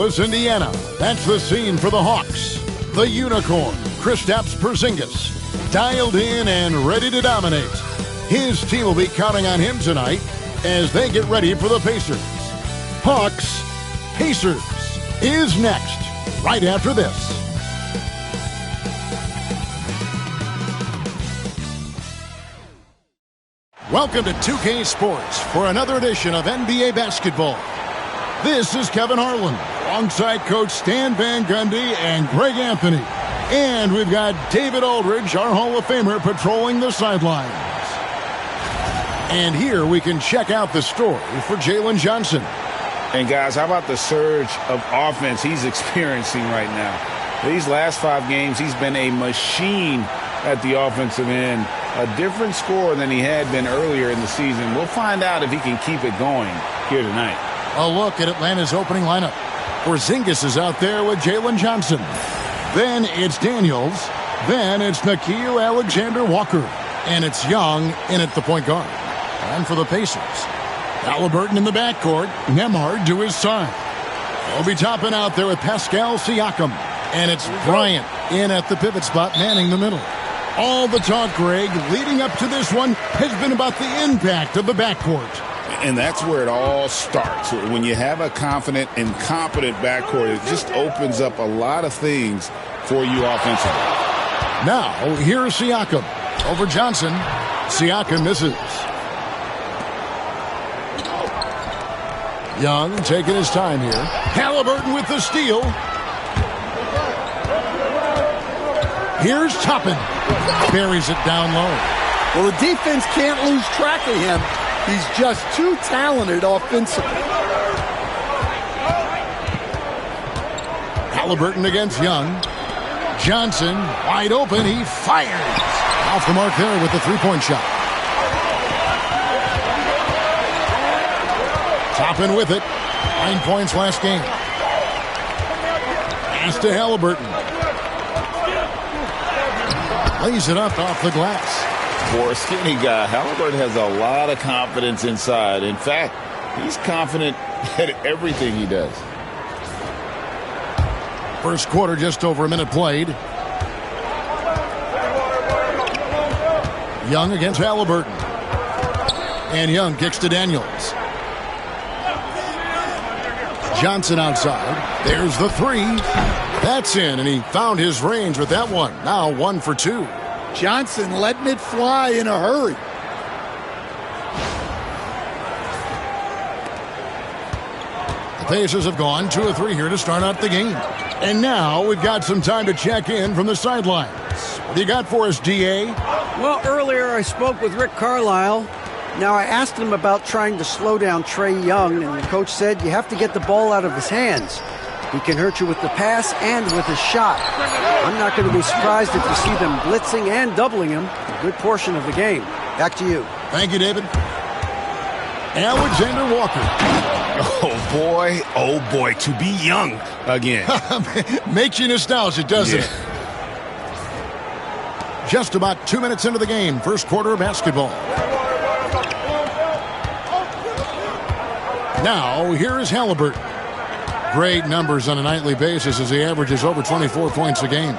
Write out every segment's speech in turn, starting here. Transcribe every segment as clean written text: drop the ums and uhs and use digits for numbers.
Indiana. That's the scene for the Hawks. The Unicorn, Kristaps Porzingis, dialed in and ready to dominate. His team will be counting on him tonight as they get ready for the Pacers. Hawks, Pacers is next, right after this. Welcome to 2K Sports for another edition of NBA basketball. This is Kevin Harlan, alongside Coach Stan Van Gundy and Greg Anthony. And we've got David Aldridge, our Hall of Famer, patrolling the sidelines. And here we can check out the story for Jalen Johnson. And guys, how about the surge of offense he's experiencing right now? These last 5 games, he's been a machine at the offensive end. A different score than he had been earlier in the season. We'll find out if he can keep it going here tonight. A look at Atlanta's opening lineup. Porzingis is out there with Jalen Johnson. Then it's Daniels. Then it's Nickeil Alexander-Walker. And it's Young in at the point guard. And for the Pacers, Halliburton in the backcourt. Nembhard to his side. Obi Toppin out there with Pascal Siakam. And it's Bryant in at the pivot spot, manning the middle. All the talk, Greg, leading up to this one has been about the impact of the backcourt. And that's where it all starts. When you have a confident and competent backcourt, it just opens up a lot of things for you offensively. Now, here's Siakam over Johnson. Siakam misses. Young taking his time here. Halliburton with the steal. Here's Toppin. Buries it down low. Well, the defense can't lose track of him. He's just too talented offensively. Halliburton against Young. Johnson wide open. He fires. Off the mark there with the three-point shot. Toppin with it. 9 points last game. Pass to Halliburton. Lays it up off the glass. For a skinny guy, Halliburton has a lot of confidence inside. In fact, he's confident at everything he does. First quarter, just over a minute played. Young against Halliburton. And Young kicks to Daniels. Johnson outside. There's the three. That's in, and he found his range with that one. Now 1 for 2. Johnson letting it fly in a hurry. The Pacers have gone 2 of 3 here to start out the game. And now we've got some time to check in from the sidelines. What do you got for us, D.A.? Well, earlier I spoke with Rick Carlisle. Now I asked him about trying to slow down Trae Young, and the coach said you have to get the ball out of his hands. He can hurt you with the pass and with his shot. I'm not going to be surprised if you see them blitzing and doubling him a good portion of the game. Back to you. Thank you, David. Alexander Walker. Oh boy, to be young again. Makes you nostalgic, doesn't it? Just about 2 minutes into the game, first quarter of basketball. Now, here is Halliburton. Great numbers on a nightly basis as he averages over 24 points a game.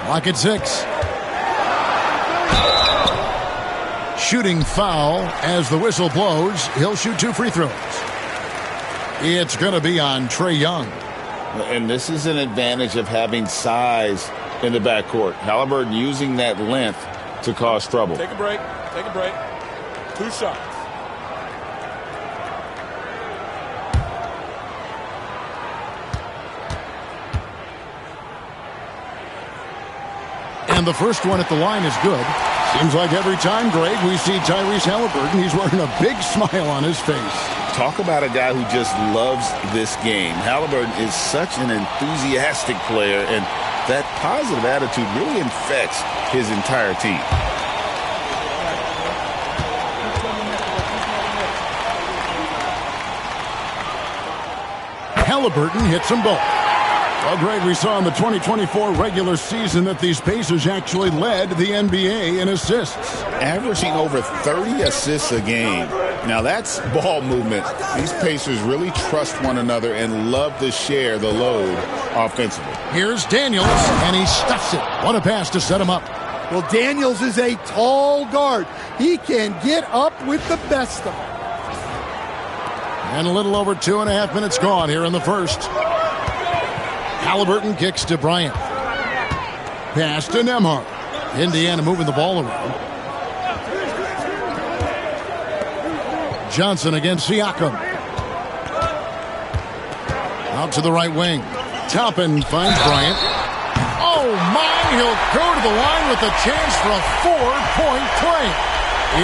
Clock at 6. Shooting foul as the whistle blows. He'll shoot 2 free throws. It's going to be on Trae Young. And this is an advantage of having size in the backcourt. Halliburton using that length to cause trouble. Take a break. 2 shots. And the first one at the line is good. Seems like every time, Greg, we see Tyrese Halliburton, he's wearing a big smile on his face. Talk about a guy who just loves this game. Halliburton is such an enthusiastic player, and that positive attitude really infects his entire team. Halliburton hits them both. Well, Greg, we saw in the 2024 regular season that these Pacers actually led the NBA in assists. Averaging over 30 assists a game. Now that's ball movement. These Pacers really trust one another and love to share the load offensively. Here's Daniels, and he stuffs it. What a pass to set him up. Well, Daniels is a tall guard. He can get up with the best of them. And a little over 2.5 minutes gone here in the first. Halliburton kicks to Bryant. Pass to Nembhard. Indiana moving the ball around. Johnson against Siakam. Out to the right wing. Toppin finds Bryant. Oh, my! He'll go to the line with a chance for a 4-point play.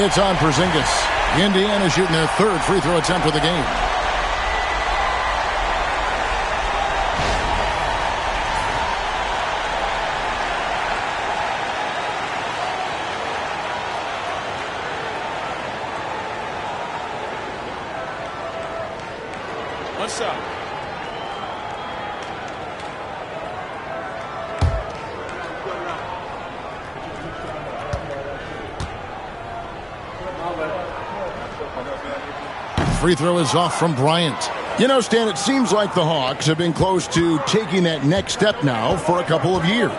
It's on Porzingis. Indiana shooting their third free throw attempt of the game. One shot. Free throw is off from Bryant. You know, Stan, it seems like the Hawks have been close to taking that next step now for a couple of years.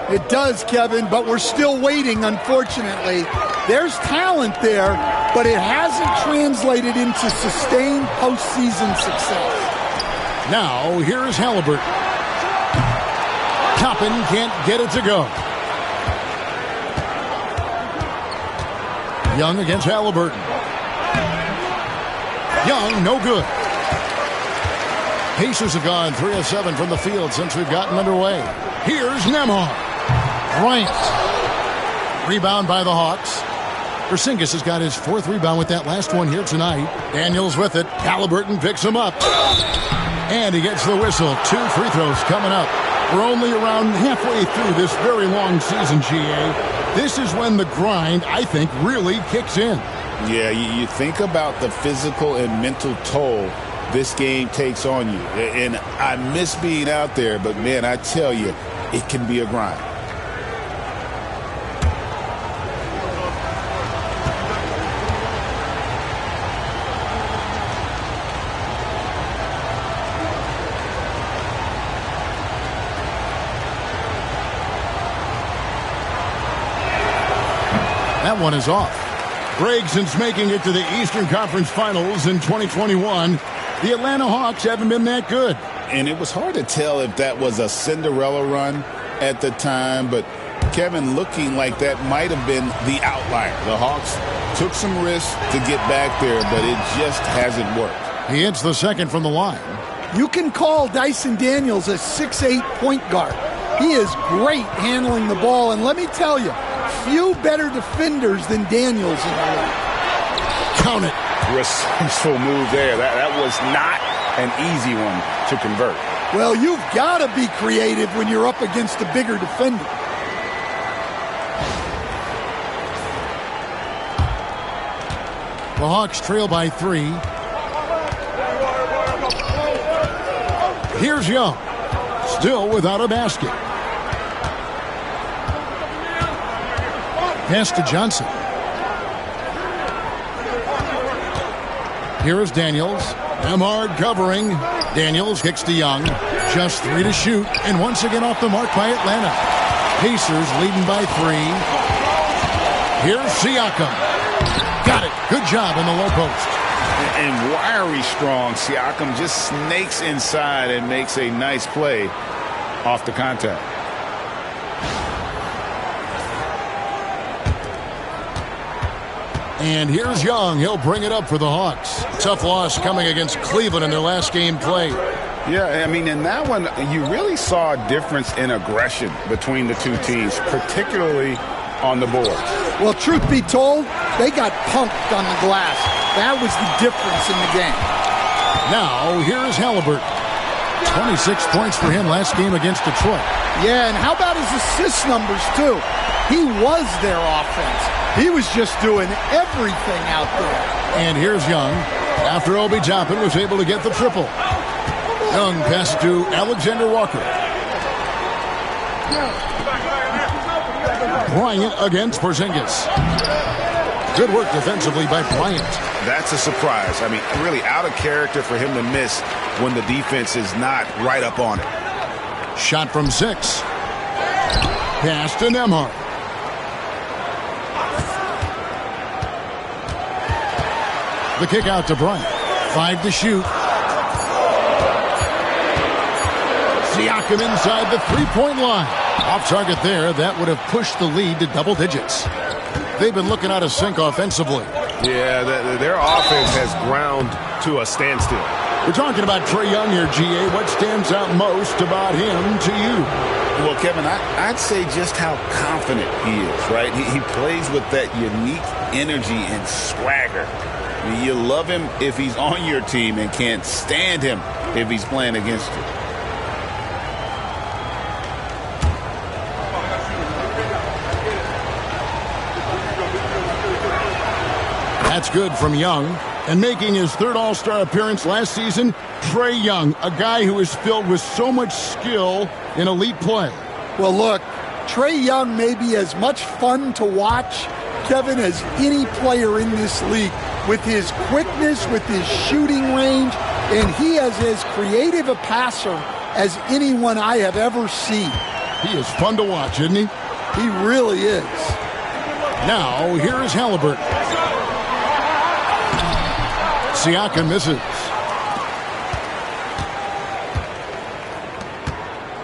It does, Kevin, but we're still waiting, unfortunately. There's talent there, but it hasn't translated into sustained postseason success. Now, here's Halliburton. Toppin can't get it to go. Young against Halliburton. Young, no good. Pacers have gone 3 of 7 from the field since we've gotten underway. Here's Nembhard. Bryant. Rebound by the Hawks. Porzingis has got his 4th rebound with that last one here tonight. Daniels with it. Halliburton picks him up. And he gets the whistle. 2 free throws coming up. We're only around halfway through this very long season, GA. This is when the grind, I think, really kicks in. Yeah, you think about the physical and mental toll this game takes on you. And I miss being out there, but, man, I tell you, it can be a grind. That one is off. Greg, since making it to the Eastern Conference Finals in 2021, the Atlanta Hawks haven't been that good. And it was hard to tell if that was a Cinderella run at the time, but Kevin, looking like that might have been the outlier. The Hawks took some risks to get back there, but it just hasn't worked. He hits the second from the line. You can call Dyson Daniels a 6'8" point guard. He is great handling the ball, and let me tell you, few better defenders than Daniels in the league. Count it. Resourceful move there. That was not an easy one to convert. Well, you've got to be creative when you're up against a bigger defender. The Hawks trail by 3. Here's Young. Still without a basket. Pass to Johnson. Here is Daniels. Nembhard covering. Daniels kicks to Young. Just 3 to shoot. And once again off the mark by Atlanta. Pacers leading by 3. Here's Siakam. Got it. Good job in the low post. And wiry strong. Siakam just snakes inside and makes a nice play off the contact. And here's Young. He'll bring it up for the Hawks. Tough loss coming against Cleveland in their last game played. Yeah, I mean, in that one, you really saw a difference in aggression between the two teams, particularly on the board. Well, truth be told, they got punked on the glass. That was the difference in the game. Now, here's Halliburton. 26 points for him last game against Detroit. Yeah, and how about his assist numbers, too? He was their offense. He was just doing everything out there. And here's Young. After Obi Toppin was able to get the triple. Young passes to Alexander Walker. Bryant against Porzingis. Good work defensively by Bryant. That's a surprise. I mean, really out of character for him to miss when the defense is not right up on it. Shot from 6. Pass to Nembhard. The kick out to Bryant. 5 to shoot. Siakam inside the three-point line. Off target there. That would have pushed the lead to double digits. They've been looking out of sync offensively. Yeah, their offense has ground to a standstill. We're talking about Trae Young here, GA. What stands out most about him to you? Well, Kevin, I'd say just how confident he is, right? He plays with that unique energy and swagger. I mean, you love him if he's on your team and can't stand him if he's playing against you. That's good from Young. And making his third All-Star appearance last season, Trae Young, a guy who is filled with so much skill in elite play. Well, look, Trae Young may be as much fun to watch, Kevin, as any player in this league. With his quickness, with his shooting range, and he is as creative a passer as anyone I have ever seen. He is fun to watch, isn't he? He really is. Now, here is Halliburton. Siakam misses.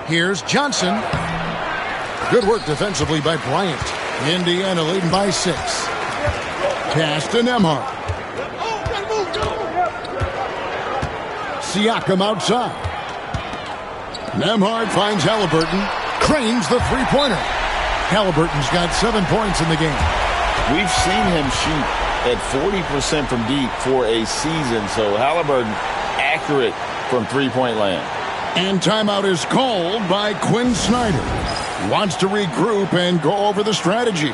Here's Johnson. Good work defensively by Bryant. Indiana leading by 6. Pass to Nembhard. Siakam outside. Nembhard finds Halliburton. Cranes the three-pointer. Halliburton's got 7 points in the game. We've seen him shoot at 40% from deep for a season, so Halliburton accurate from three-point land. And timeout is called by Quinn Snyder. He wants to regroup and go over the strategy.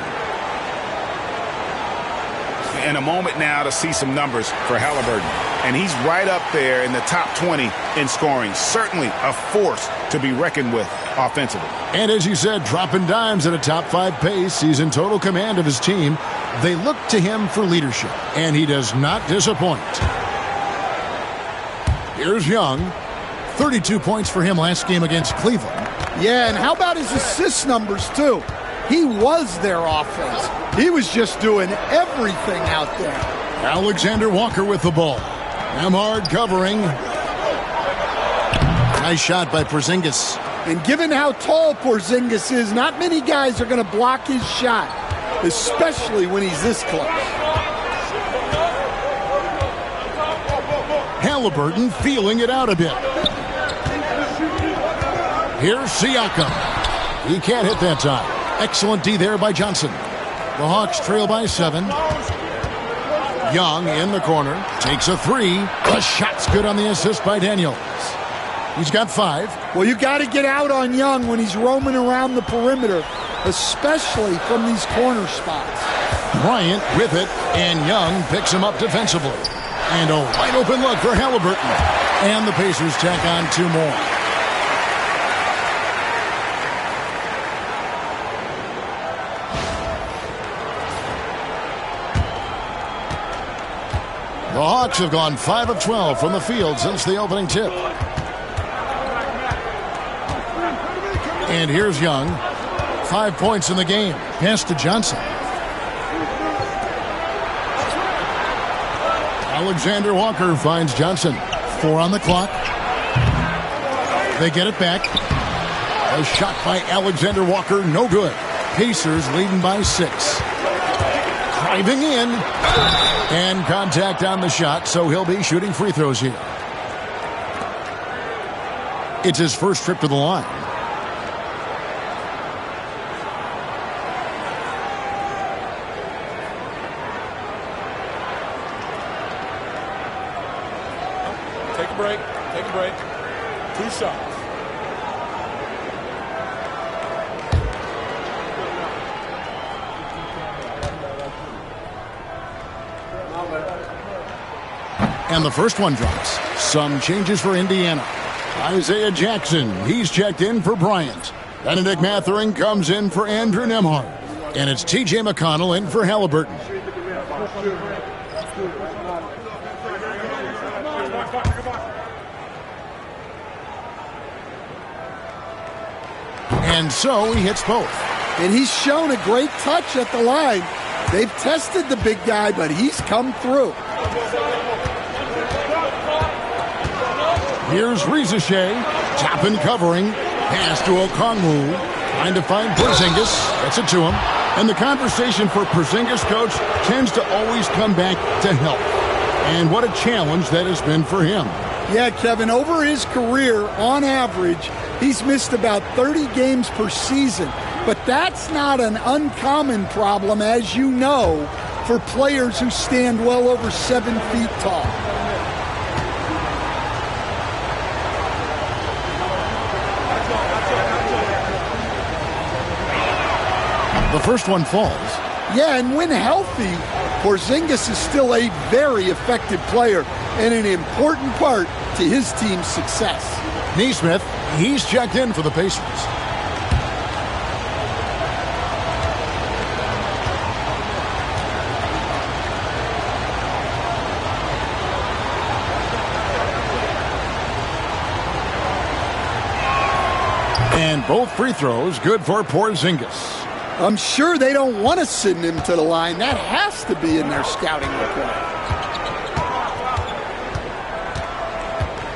In a moment now to see some numbers for Halliburton. And he's right up there in the top 20 in scoring. Certainly a force to be reckoned with offensively. And as you said, dropping dimes at a top 5 pace. He's in total command of his team. They look to him for leadership, and he does not disappoint. Here's Young. 32 points for him last game against Cleveland. Yeah, and how about his assist numbers, too? He was their offense. He was just doing everything out there. Alexander Walker with the ball. Nembhard covering. Nice shot by Porzingis. And given how tall Porzingis is, not many guys are going to block his shot, especially when he's this close. Halliburton feeling it out a bit. Here's Siakam. He can't hit that time. Excellent D there by Johnson. The Hawks trail by 7. Young in the corner. Takes a 3. The shot's good on the assist by Daniels. He's got 5. Well, you got to get out on Young when he's roaming around the perimeter, especially from these corner spots. Bryant with it, and Young picks him up defensively. And a wide open look for Halliburton. And the Pacers tack on 2 more. The Hawks have gone 5 of 12 from the field since the opening tip. And here's Young. 5 points in the game. Pass to Johnson. Alexander Walker finds Johnson. 4 on the clock. They get it back. A shot by Alexander Walker, no good. Pacers leading by 6. Driving in. And contact on the shot, so he'll be shooting free throws here. It's his first trip to the line. Take a break. Take a break. 2 shots. And the first one drops. Some changes for Indiana. Isaiah Jackson, he's checked in for Bryant. Benedict Mathurin comes in for Andrew Nembhard. And it's T.J. McConnell in for Halliburton. And so he hits both. And he's shown a great touch at the line. They've tested the big guy, but he's come through. Here's Rizachet, tap and covering, pass to Okongwu, trying to find Porzingis, gets it to him, and the conversation for Porzingis, coach, tends to always come back to health. And what a challenge that has been for him. Yeah, Kevin, over his career, on average, he's missed about 30 games per season. But that's not an uncommon problem, as you know, for players who stand well over 7 feet tall. The first one falls. Yeah, and when healthy, Porzingis is still a very effective player and an important part to his team's success. Nesmith, he's checked in for the Pacers. And both free throws good for Porzingis. I'm sure they don't want to send him to the line. That has to be in their scouting report.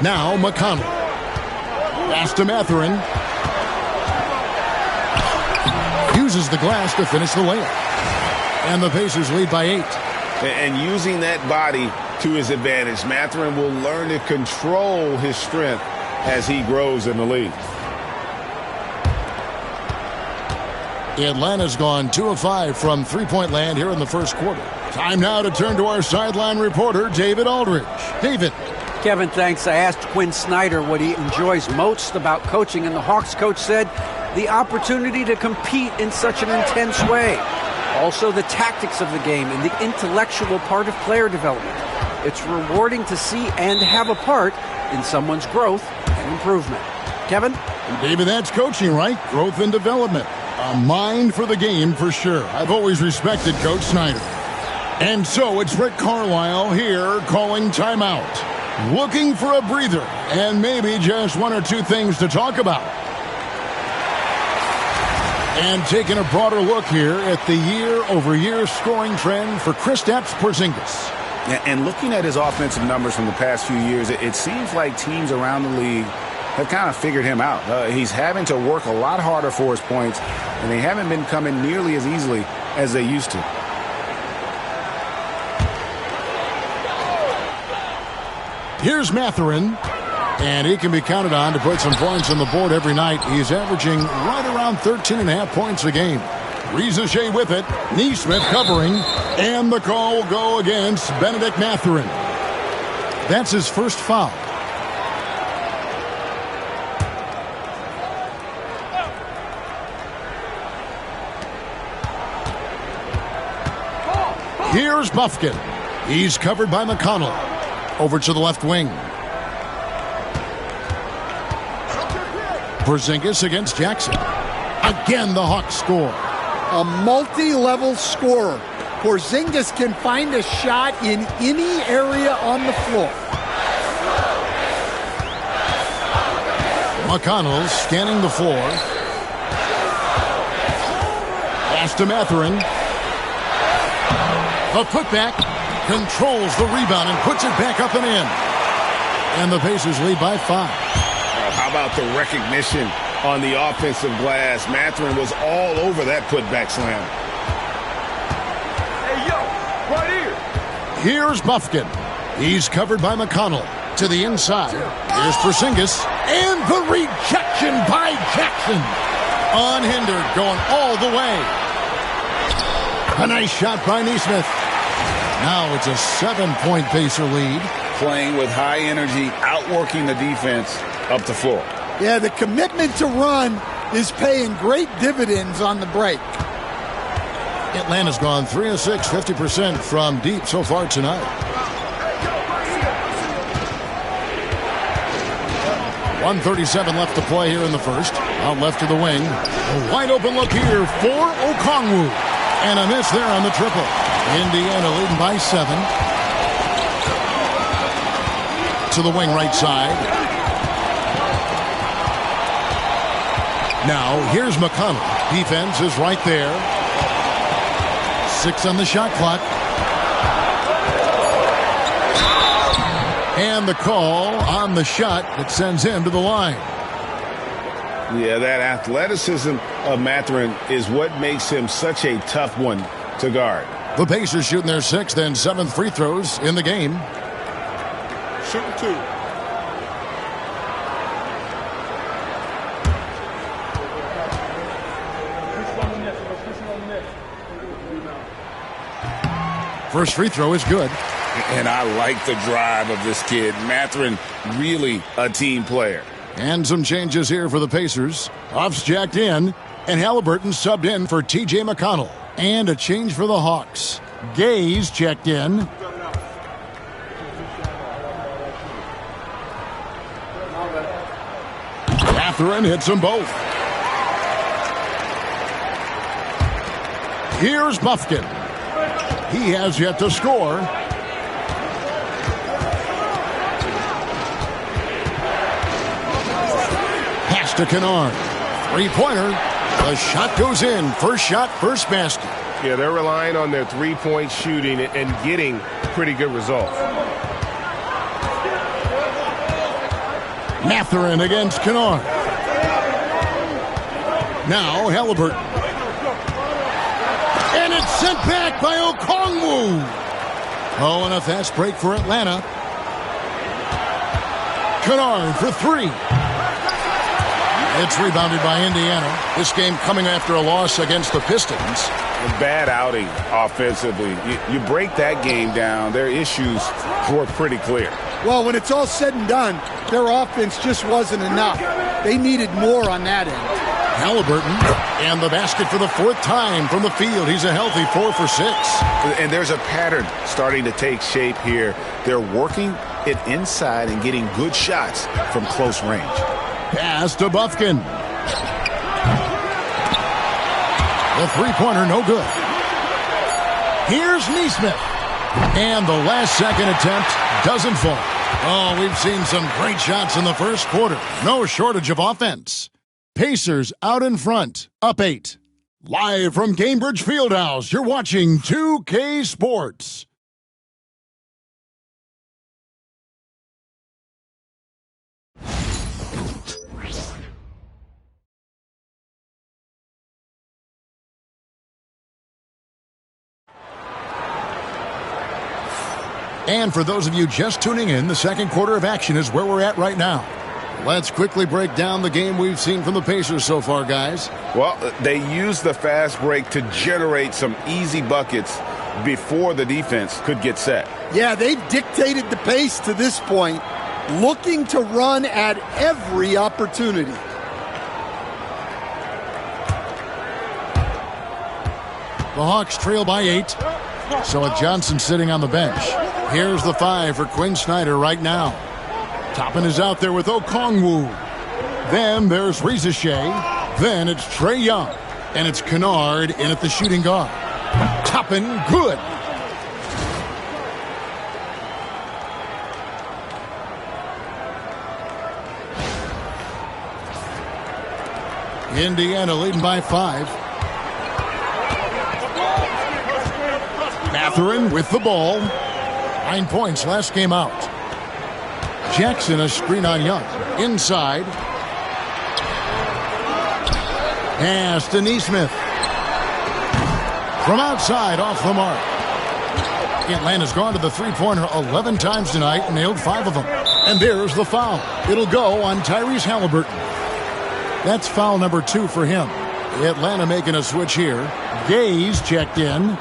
Now McConnell. Pass to Mathurin. Uses the glass to finish the layup. And the Pacers lead by 8. And using that body to his advantage, Mathurin will learn to control his strength as he grows in the league. Atlanta's gone 2 of 5 from three-point land here in the first quarter. Time now to turn to our sideline reporter, David Aldridge. David. Kevin, thanks. I asked Quinn Snyder what he enjoys most about coaching, and the Hawks coach said the opportunity to compete in such an intense way. Also, the tactics of the game and the intellectual part of player development. It's rewarding to see and have a part in someone's growth and improvement. Kevin? David, that's coaching, right? Growth and development. A mind for the game for sure. I've always respected Coach Snyder. And so it's Rick Carlisle here calling timeout. Looking for a breather and maybe just one or two things to talk about. And taking a broader look here at the year-over-year scoring trend for Kristaps Porzingis. And looking at his offensive numbers from the past few years, it seems like teams around the league have kind of figured him out. He's having to work a lot harder for his points, and they haven't been coming nearly as easily as they used to. Here's Mathurin, and he can be counted on to put some points on the board every night. He's averaging right around 13.5 points a game. Rizachet with it, Nesmith covering, and the call will go against Benedict Mathurin. That's his first foul. Here's Bufkin. He's covered by McConnell. Over to the left wing. Porzingis against Jackson. Again, the Hawks score. A multi-level scorer. Porzingis can find a shot in any area on the floor. McConnell scanning the floor. Pass to Mathurin. A putback, controls the rebound and puts it back up and in. And the Pacers lead by 5. How about the recognition on the offensive glass? Mathurin was all over that putback slam. Hey, yo, right here. Here's Bufkin. He's covered by McConnell. To the inside. Here's Porzingis. And the rejection by Jackson. Unhindered, going all the way. A nice shot by Nesmith. Now it's a 7-point Pacer lead. Playing with high energy, outworking the defense up the floor. Yeah, the commitment to run is paying great dividends on the break. Atlanta's gone 3 of 6, 50% from deep so far tonight. .137 left to play here in the first. Out left to the wing. A wide open look here for Okongwu. And a miss there on the triple. Indiana leading by 7. To the wing right side. Now, here's McConnell. Defense is right there. 6 on the shot clock. And the call on the shot that sends him to the line. Yeah, that athleticism of Mathurin is what makes him such a tough one to guard. The Pacers shooting their 6th and 7th free throws in the game. Shooting 2. First free throw is good. And I like the drive of this kid. Mathurin, really a team player. And some changes here for the Pacers. Off's jacked in, and Halliburton subbed in for T.J. McConnell. And a change for the Hawks. Gaze checked in. Mathurin hits them both. Here's Bufkin. He has yet to score. Pass to Kennard. Three-pointer. The shot goes in. First shot, first basket. Yeah, they're relying on their three-point shooting and getting pretty good results. Mathurin against Kennard. Now Halliburton. And it's sent back by Okongwu. Oh, and a fast break for Atlanta. Kennard for 3. It's rebounded by Indiana. This game coming after a loss against the Pistons. A bad outing offensively. You break that game down, their issues were pretty clear. Well, when it's all said and done, their offense just wasn't enough. They needed more on that end. Halliburton, and the basket for the 4th time from the field. He's a healthy 4 for 6. And there's a pattern starting to take shape here. They're working it inside and getting good shots from close range. Pass to Bufkin. The three-pointer, no good. Here's Nesmith. And the last second attempt doesn't fall. Oh, we've seen some great shots in the first quarter. No shortage of offense. Pacers out in front, up 8. Live from Cambridge Fieldhouse, you're watching 2K Sports. And for those of you just tuning in, the second quarter of action is where we're at right now. Let's quickly break down the game we've seen from the Pacers so far, guys. Well, they used the fast break to generate some easy buckets before the defense could get set. Yeah, they've dictated the pace to this point, looking to run at every opportunity. The Hawks trail by 8. So with Johnson sitting on the bench, here's the 5 for Quinn Snyder right now. Toppin is out there with Okongwu. Then there's Rizachet. Then it's Trae Young. And it's Kennard in at the shooting guard. Toppin, good. Indiana leading by 5. Mathurin with the ball. 9 points last game out. Jackson a screen on Young. Inside. Pass to Nesmith. From outside, off the mark. Atlanta's gone to the three-pointer 11 times tonight and nailed 5 of them. And there's the foul. It'll go on Tyrese Halliburton. That's foul number 2 for him. Atlanta making a switch here. Gaze checked in.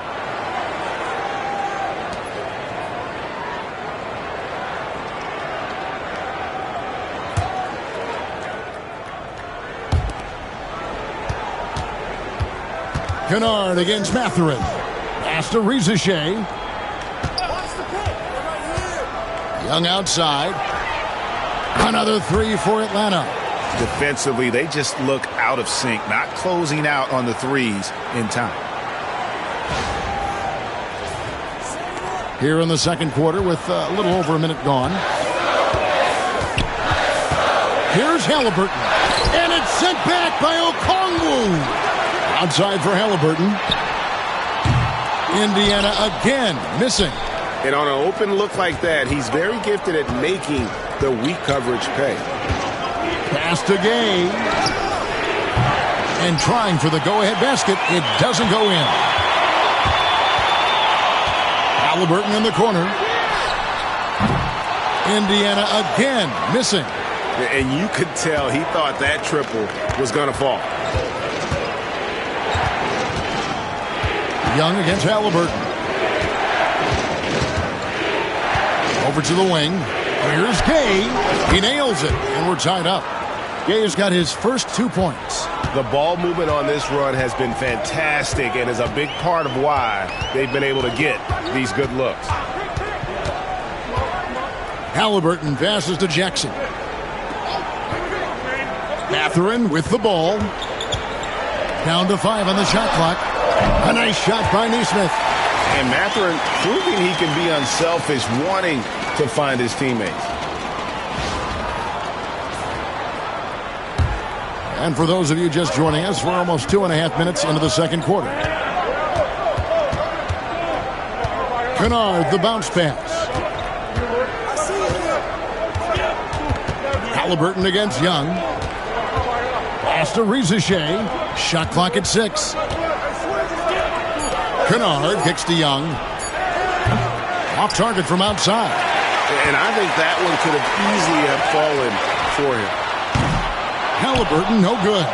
Kennard against Mathurin. Pass to Rizachet. Young outside. Another 3 for Atlanta. Defensively, they just look out of sync, not closing out on the threes in time. here in the second quarter with a little over a minute gone. Here's Halliburton. And it's sent back by Okongwu. Outside for Halliburton. Indiana again missing. And on an open look like that, he's very gifted at making the weak coverage pay. Pass to Gay. And trying for the go-ahead basket. It doesn't go in. Halliburton in the corner. Indiana again missing. And you could tell he thought that triple was going to fall. Young against Halliburton. Over to the wing. Here's Gay. He nails it, and we're tied up. Gay's got his first 2 points. The ball movement on this run has been fantastic and is a big part of why they've been able to get these good looks. Halliburton passes to Jackson. Mathurin with the ball. Down to 5 on the shot clock. A nice shot by Nesmith. And Mathurin proving he can be unselfish, wanting to find his teammates. And for those of you just joining us, we're almost 2.5 minutes into the second quarter. Kennard, the bounce pass. Halliburton against Young. Pass to Rizachet. Shot clock at 6. Kennard kicks to Young. Off target from outside. And I think that one could have easily have fallen for him. Halliburton, no good.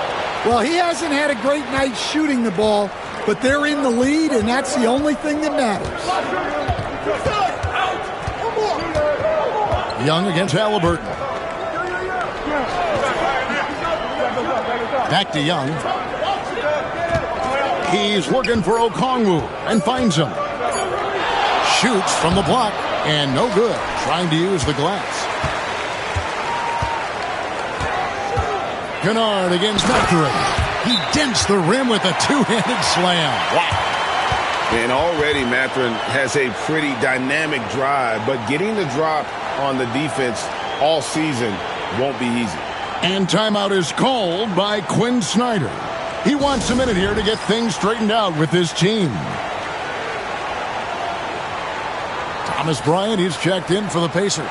Well, he hasn't had a great night shooting the ball, but they're in the lead, and that's the only thing that matters. Young against Halliburton. Back to Young. He's looking for Okongwu and finds him. Shoots from the block, and no good. Trying to use the glass. Kennard against Mathurin. He dents the rim with a two-handed slam. Wow. And already Mathurin has a pretty dynamic drive, but getting the drop on the defense all season won't be easy. And timeout is called by Quinn Snyder. He wants a minute here to get things straightened out with his team. Thomas Bryant, he's checked in for the Pacers.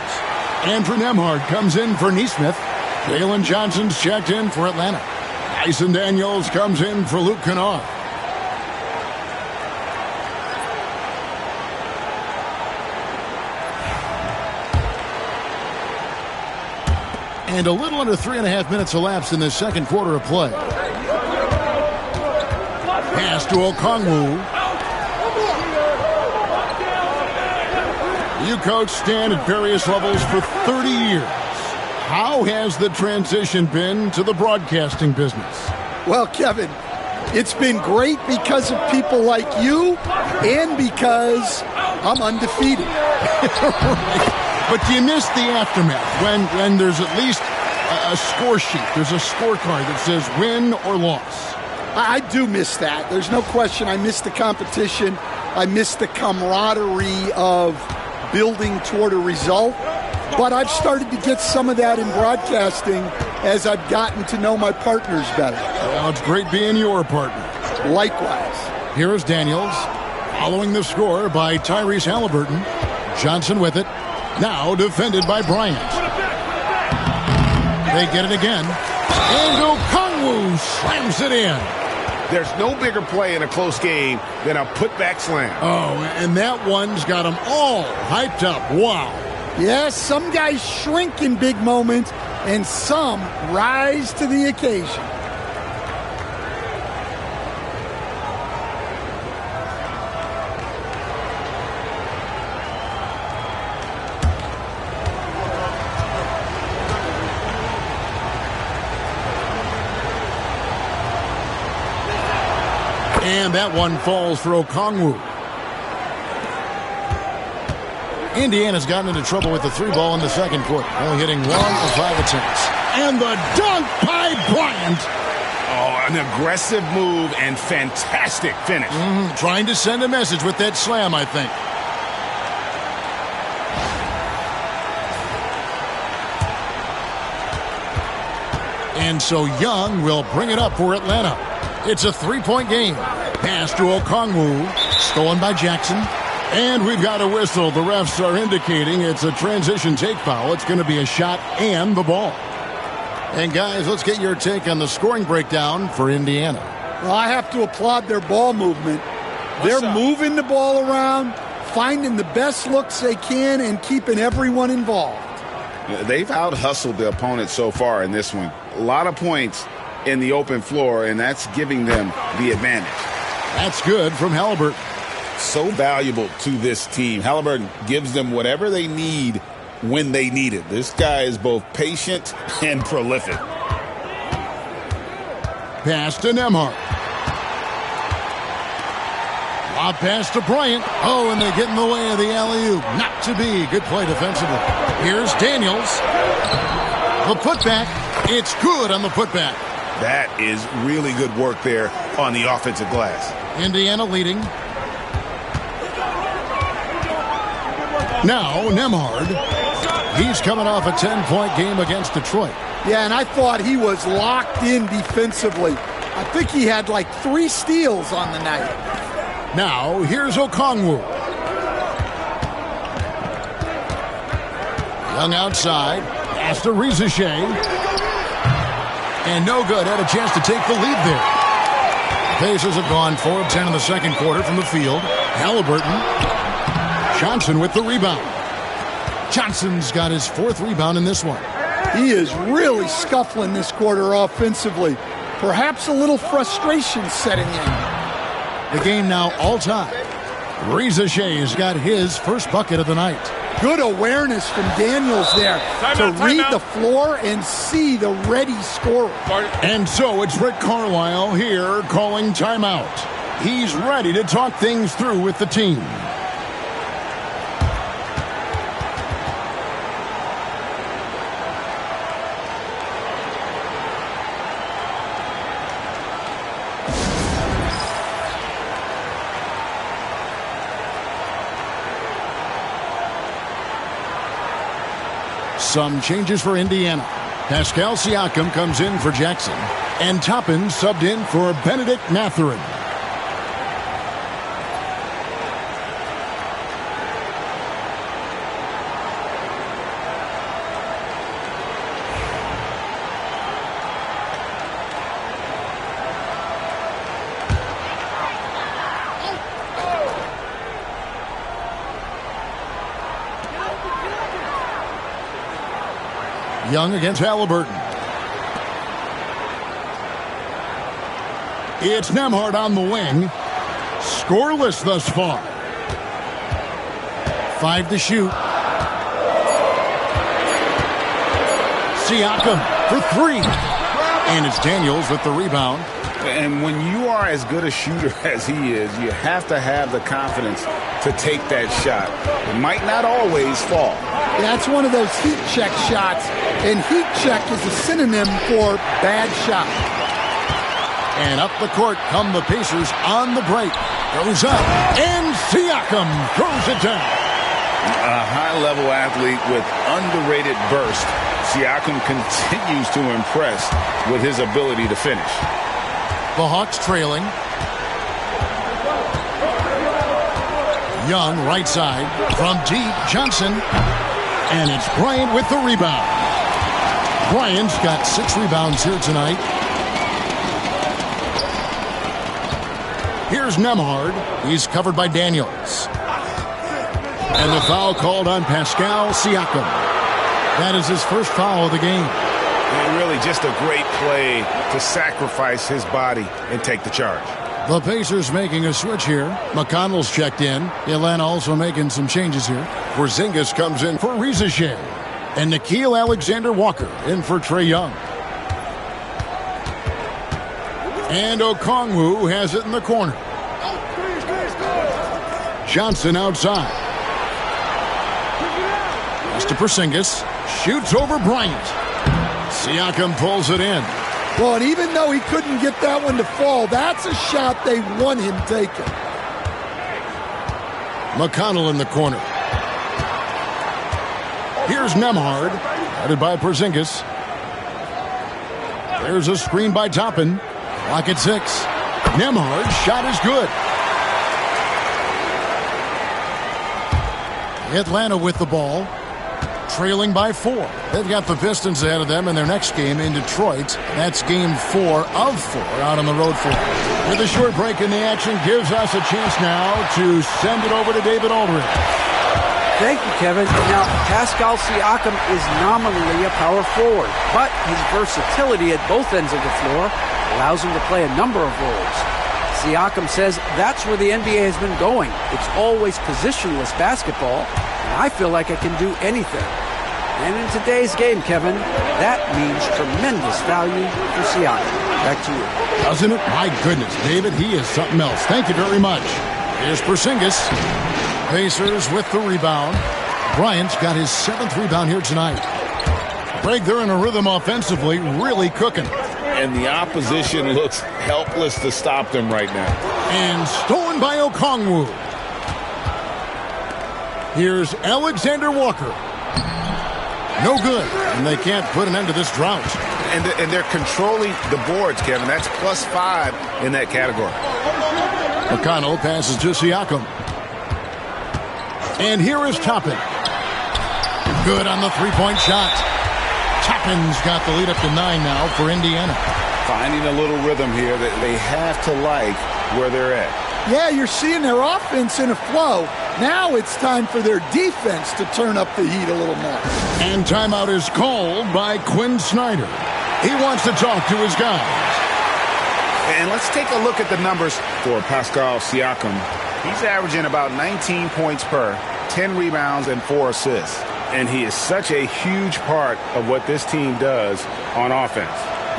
Andrew Nembhard comes in for Nesmith. Jalen Johnson's checked in for Atlanta. Dyson Daniels comes in for Luke Kennard. And a little under 3.5 minutes elapsed in this second quarter of play. Pass to Okongwu. You coach Stan at various levels for 30 years. How has the transition been to the broadcasting business? Well, Kevin, it's been great because of people like you and because I'm undefeated. Right. But do you miss the aftermath when there's at least a score sheet? There's a scorecard that says win or loss. I do miss that. There's no question. I miss the competition. I miss the camaraderie of building toward a result. But I've started to get some of that in broadcasting as I've gotten to know my partners better. Well, it's great being your partner. Likewise. Here is Daniels, following the score by Tyrese Halliburton. Johnson with it. Now defended by Bryant. They get it again. And Okongwu slams it in. There's no bigger play in a close game than a putback slam. Oh, and that one's got them all hyped up. Wow. Yes, some guys shrink in big moments, and some rise to the occasion. And that one falls for Okongwu. Indiana's gotten into trouble with the three ball in the second quarter. Only hitting 1 of 5 attempts. And the dunk by Bryant. Oh, an aggressive move and fantastic finish. Trying to send a message with that slam, I think. And so Young will bring it up for Atlanta. It's a 3-point game. Pass to Okongwu. Stolen by Jackson. And we've got a whistle. The refs are indicating it's a transition take foul. It's going to be a shot and the ball. And guys, let's get your take on the scoring breakdown for Indiana. Well, I have to applaud their ball movement. They're moving the ball around, finding the best looks they can, and keeping everyone involved. They've out-hustled the opponent so far in this one. A lot of points in the open floor, and that's giving them the advantage. That's good from Halliburton. So valuable to this team. Halliburton gives them whatever they need when they need it. This guy is both patient and prolific. Pass to Nembhard. Lob pass to Bryant. Oh, and they get in the way of the alley-oop. Not to be. Good play defensively. Here's Daniels. The putback. It's good on the putback. That is really good work there on the offensive glass. Indiana leading. Now Nembhard. He's coming off a 10-point game against Detroit. Yeah, and I thought he was locked in defensively. I think he had like 3 steals on the night. Now, here's Okongwu. Young outside. Pass to Reza Shea. And no good. Had a chance to take the lead there. Pacers have gone 4 of 10 in the second quarter from the field. Halliburton. Johnson with the rebound. Johnson's got his 4th rebound in this one. He is really scuffling this quarter offensively. Perhaps a little frustration setting in. The game now all-time. Reza Shea's got his first bucket of the night. Good awareness from Daniels there to read the floor and see the ready scorer. And so it's Rick Carlisle here calling timeout. He's ready to talk things through with the team. Some changes for Indiana. Pascal Siakam comes in for Jackson. And Toppin subbed in for Benedict Mathurin. Young against Halliburton. It's Nembhard on the wing. Scoreless thus far. 5 to shoot. Siakam for 3. And it's Daniels with the rebound. And when you are as good a shooter as he is, you have to have the confidence to take that shot. It might not always fall. That's one of those heat check shots, and heat check is a synonym for bad shot. And up the court come the Pacers on the break. Goes up, and Siakam throws it down. A high-level athlete with underrated burst. Siakam continues to impress with his ability to finish. The Hawks trailing. Young, right side, from deep, Johnson. And it's Bryant with the rebound. Bryant's got 6 rebounds here tonight. Here's Nembhard. He's covered by Daniels. And the foul called on Pascal Siakam. That is his first foul of the game. And really just a great play to sacrifice his body and take the charge. The Pacers making a switch here. McConnell's checked in. Atlanta also making some changes here. Porzingis comes in for Reza Shea. And Nickeil Alexander-Walker in for Trae Young. And Okongwu has it in the corner. Johnson outside. Pass to Porzingis. Shoots over Bryant. Siakam pulls it in. Well, and even though he couldn't get that one to fall, that's a shot they want him taking. McConnell in the corner. Here's Nembhard, headed by Porzingis. There's a screen by Toppin. Clock at 6. Nembhard's shot is good. Atlanta with the ball, trailing by 4. They've got the Pistons ahead of them in their next game in Detroit. That's game 4 of 4 out on the road for them. With a short break in the action, gives us a chance now to send it over to David Aldridge. Thank you, Kevin. Now, Pascal Siakam is nominally a power forward, but his versatility at both ends of the floor allows him to play a number of roles. Siakam says that's where the NBA has been going. It's always positionless basketball, and I feel like I can do anything. And in today's game, Kevin, that means tremendous value for Siakam. Back to you. Doesn't it? My goodness, David, he is something else. Thank you very much. Here's Porzingis. Pacers with the rebound. Bryant's got his 7th rebound here tonight. Greg, they're in a rhythm offensively, really cooking. And the opposition looks helpless to stop them right now. And stolen by Okongwu. Here's Alexander Walker. No good. And they can't put an end to this drought. And they're controlling the boards, Kevin. That's +5 in that category. McConnell passes to Siakam. And here is Toppin. Good on the three-point shot. Toppin's got the lead up to 9 now for Indiana. Finding a little rhythm here that they have to like where they're at. Yeah, you're seeing their offense in a flow. Now it's time for their defense to turn up the heat a little more. And timeout is called by Quinn Snyder. He wants to talk to his guys. And let's take a look at the numbers for Pascal Siakam. He's averaging about 19 points per, 10 rebounds, and 4 assists. And he is such a huge part of what this team does on offense.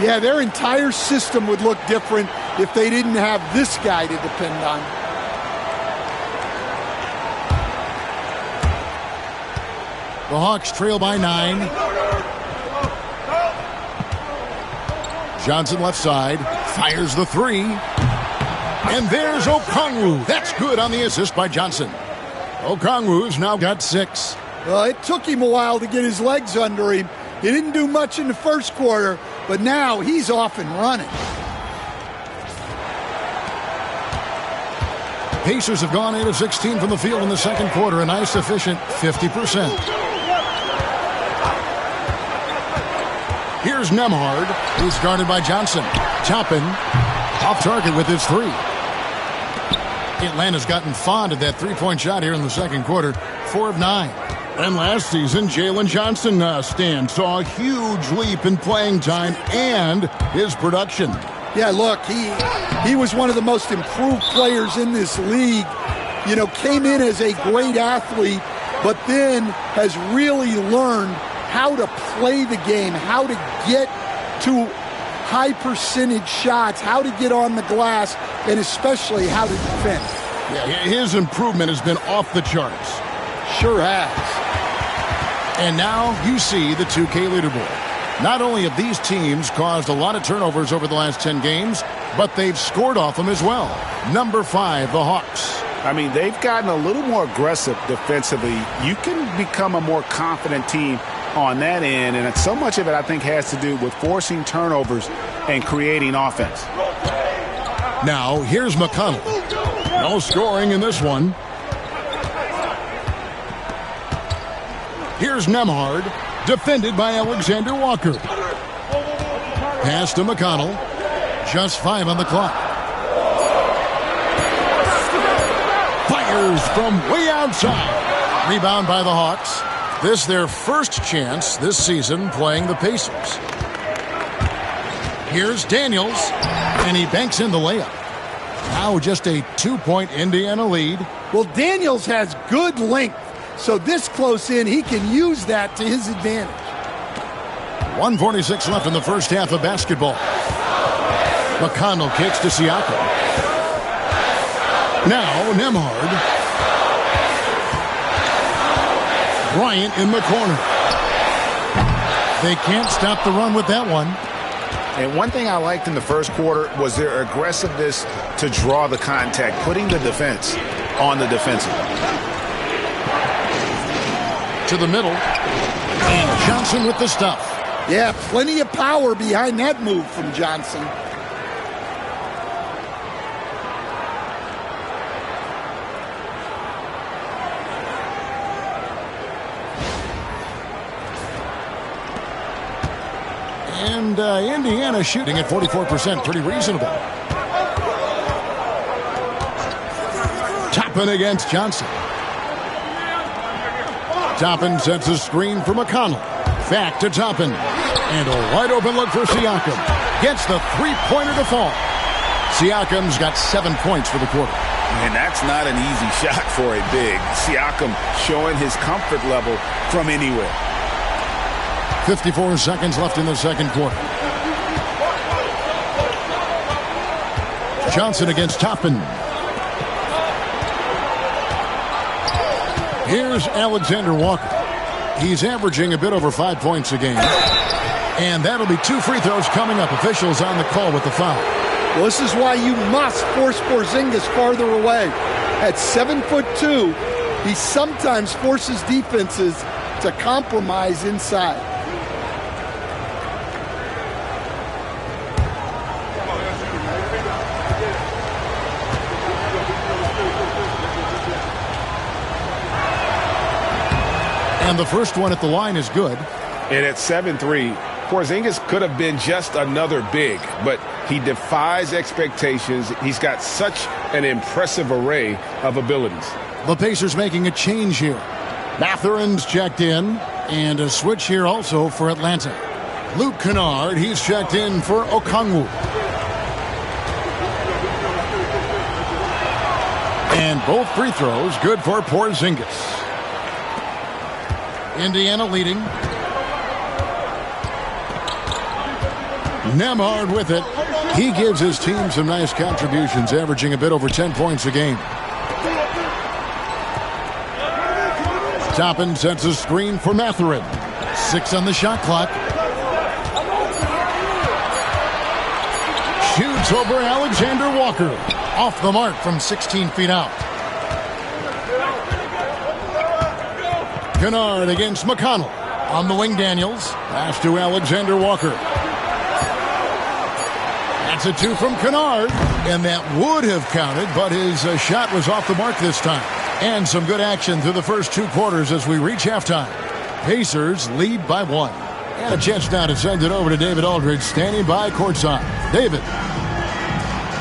Yeah, their entire system would look different if they didn't have this guy to depend on. The Hawks trail by 9. Johnson left side, fires the 3. And there's Okongwu. That's good on the assist by Johnson. Okongwu's now got 6. Well, it took him a while to get his legs under him. He didn't do much in the first quarter, but now he's off and running. Pacers have gone 8 of 16 from the field in the second quarter. A nice, efficient 50%. Here's Nembhard. He's guarded by Johnson. Toppin off target with his 3. Atlanta's gotten fond of that three-point shot here in the second quarter. 4 of 9. And last season, Jalen Johnson saw a huge leap in playing time and his production. Yeah, look, he was one of the most improved players in this league. You know, came in as a great athlete, but then has really learned how to play the game, how to get to high percentage shots, how to get on the glass, and especially how to defend. Yeah, his improvement has been off the charts. Sure has. And now you see the 2K leaderboard. Not only have these teams caused a lot of turnovers over the last 10 games, but they've scored off them as well. Number 5, the Hawks. I mean, they've gotten a little more aggressive defensively. You can become a more confident team on that end, and so much of it, I think, has to do with forcing turnovers and creating offense. Now, here's McConnell. No scoring in this one. Here's Nembhard, defended by Alexander Walker. Pass to McConnell. Just 5 on the clock. Fires from way outside. Rebound by the Hawks. This their first chance this season playing the Pacers. Here's Daniels, and he banks in the layup. Now just a 2-point Indiana lead. Well, Daniels has good length, so this close in, he can use that to his advantage. 1:46 left in the first half of basketball. McConnell kicks to Siakam. Now Nembhard. Bryant in the corner. They can't stop the run with that one. And one thing I liked in the first quarter was their aggressiveness to draw the contact, putting the defense on the defensive. To the middle. And Johnson with the stuff. Yeah, plenty of power behind that move from Johnson. And Indiana shooting at 44%, pretty reasonable. Toppin against Johnson. Toppin sets a screen for McConnell. Back to Toppin. And a wide open look for Siakam. Gets the three-pointer to fall. Siakam's got 7 points for the quarter. And that's not an easy shot for a big. Siakam showing his comfort level from anywhere. 54 seconds left in the second quarter. Johnson against Toppin. Here's Alexander Walker. He's averaging a bit over 5 points a game. And that'll be 2 free throws coming up. Officials on the call with the foul. Well, this is why you must force Porzingis farther away. At 7'2", he sometimes forces defenses to compromise inside. And the first one at the line is good. And at 7-3, Porzingis could have been just another big, but he defies expectations. He's got such an impressive array of abilities. The Pacers making a change here. Mathurin's checked in, and a switch here also for Atlanta. Luke Kennard, he's checked in for Okongwu. And both free throws good for Porzingis. Indiana leading. Nembhard with it. He gives his team some nice contributions, averaging a bit over 10 points a game. Toppin sets a screen for Mathurin. 6 on the shot clock. Shoots over Alexander Walker. Off the mark from 16 feet out. Kennard against McConnell. On the wing, Daniels. Pass to Alexander Walker. That's a 2 from Kennard. And that would have counted, but his shot was off the mark this time. And some good action through the first 2 quarters as we reach halftime. Pacers lead by 1. And a chance now to send it over to David Aldridge, standing by courtside. David.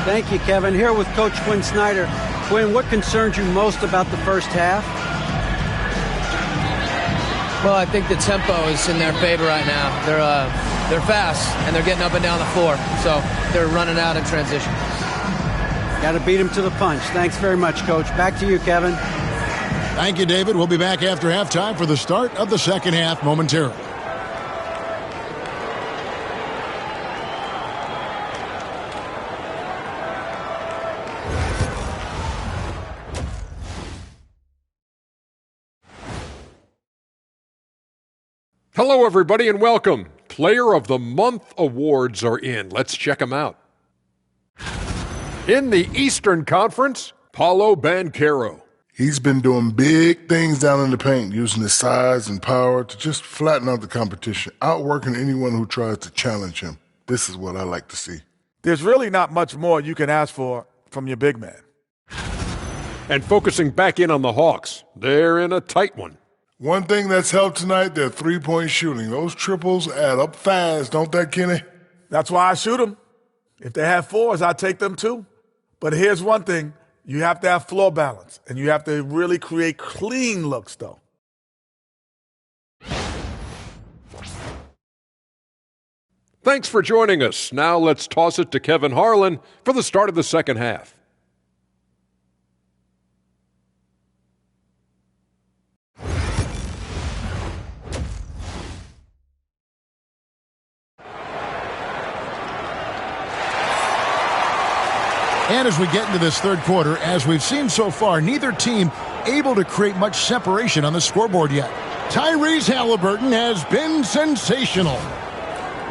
Thank you, Kevin. Here with Coach Quinn Snyder. Quinn, what concerns you most about the first half? Well, I think the tempo is in their favor right now. They're fast, and they're getting up and down the floor. So they're running out in transition. Got to beat them to the punch. Thanks very much, Coach. Back to you, Kevin. Thank you, David. We'll be back after halftime for the start of the second half momentarily. Hello, everybody, and welcome. Player of the Month awards are in. Let's check them out. In the Eastern Conference, Paolo Banchero. He's been doing big things down in the paint, using his size and power to just flatten out the competition, outworking anyone who tries to challenge him. This is what I like to see. There's really not much more you can ask for from your big man. And focusing back in on the Hawks, they're in a tight one. One thing that's helped tonight, their three-point shooting. Those triples add up fast, don't they, Kenny? That's why I shoot them. If they have 4s, I take them too. But here's one thing. You have to have floor balance, and you have to really create clean looks, though. Thanks for joining us. Now let's toss it to Kevin Harlan for the start of the second half. And as we get into this third quarter, as we've seen so far, neither team able to create much separation on the scoreboard yet. Tyrese Halliburton has been sensational.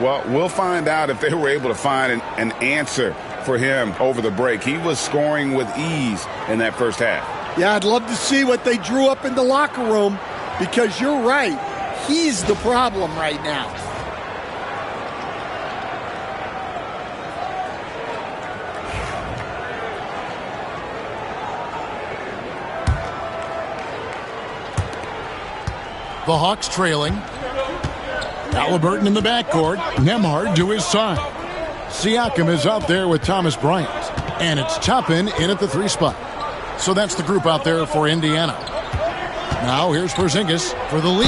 Well, we'll find out if they were able to find an answer for him over the break. He was scoring with ease in that first half. Yeah, I'd love to see what they drew up in the locker room, because you're right. He's the problem right now. The Hawks trailing. Halliburton in the backcourt. Nembhard to his side. Siakam is out there with Thomas Bryant. And it's Toppin in at the 3 spot. So that's the group out there for Indiana. Now here's Porzingis for the lead.